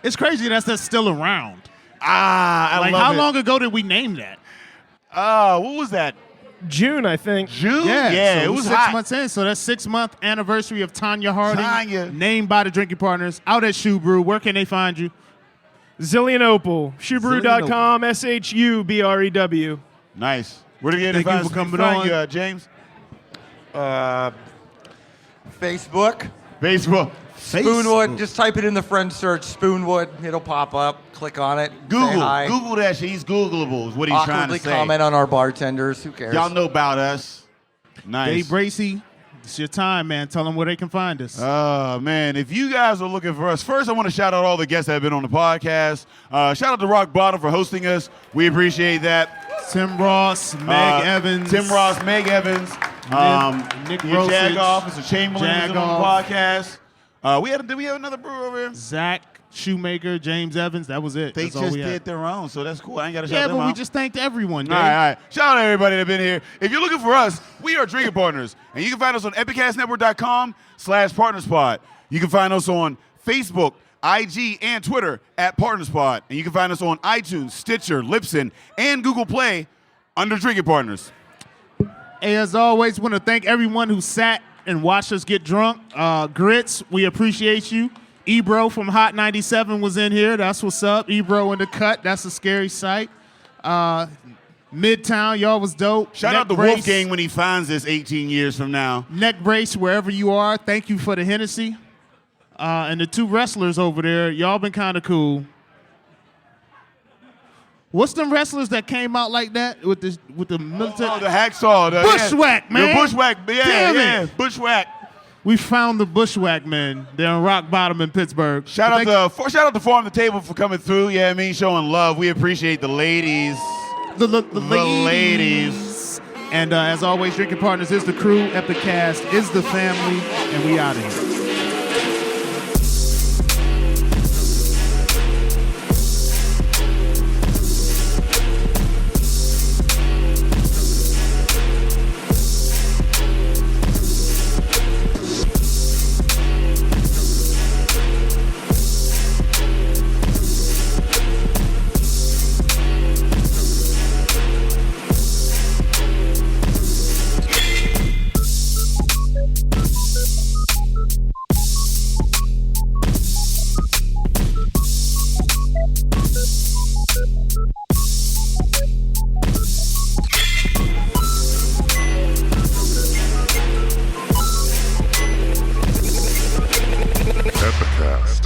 It's crazy that's still around. I Like, love how it. long ago did we name that? What was that? June, I think. June? Yeah, Yeah, so it was 6 hot. months in. So that's 6-month anniversary of Tanya Harding, Tanya. named by the drinking partners, out at Shu Brew. Where can they find you? Zillion Opal. Shubrew.com. SHUBREW. Nice. Where do you Thank you for coming on. You, James? Facebook. Facebook. Spoonwood. Just type it in the friend search. Spoonwood. It'll pop up. Click on it. Say Google. hi. Google that shit. He's Googleable is what he's trying Awkwardly to say. comment on our bartenders. Who cares? Y'all know about us. Nice. Dave Bracey, it's your time, man. Tell them where they can find us. Man, if you guys are looking for us, first I want to shout out all the guests that have been on the podcast. Shout out to Rock Bottom for hosting us. We appreciate that. Tim Ross, Meg Evans. Tim Ross, Meg Evans. Nick your Rosich. Jagoff, Mr. Chamberlain was on Jagoff. the podcast. Did we have another brewer over here? Zach, Shumaker, James Evans. That was it. They That's all just we had. did their own, so that's cool. I ain't got to shout Yeah, them but out. we just thanked everyone, Dave. All right. Shout out to everybody that's been here. If you're looking for us, we are Drinking Partners. And you can find us on epicastnetwork.com/partnerspod. You can find us on Facebook, IG, and Twitter at PartnersPod. And you can find us on iTunes, Stitcher, Libsyn, and Google Play under Drinking Partners. Hey, as always, want to thank everyone who sat and watched us get drunk. Grits, we appreciate you. Ebro from Hot 97 was in here. That's what's up. Ebro in the cut. That's a scary sight. Midtown, y'all was dope. Shout out to Wolfgang when he finds this 18 years from now. Neck brace, wherever you are. Thank you for the Hennessy. And the two wrestlers over there, y'all been kind of cool. What's them wrestlers that came out like that with the military? Oh, the hacksaw. Bushwhack, man. The bushwhack. Damn it. Bushwhack. We found the Bushwhack men. They're in Rock Bottom in Pittsburgh. Shout out to Farm to Table for coming through. Yeah, I mean, showing love. We appreciate the ladies. The ladies. And as always, Drinking Partners is the crew. Epicast is the family. And we out of here. Podcast.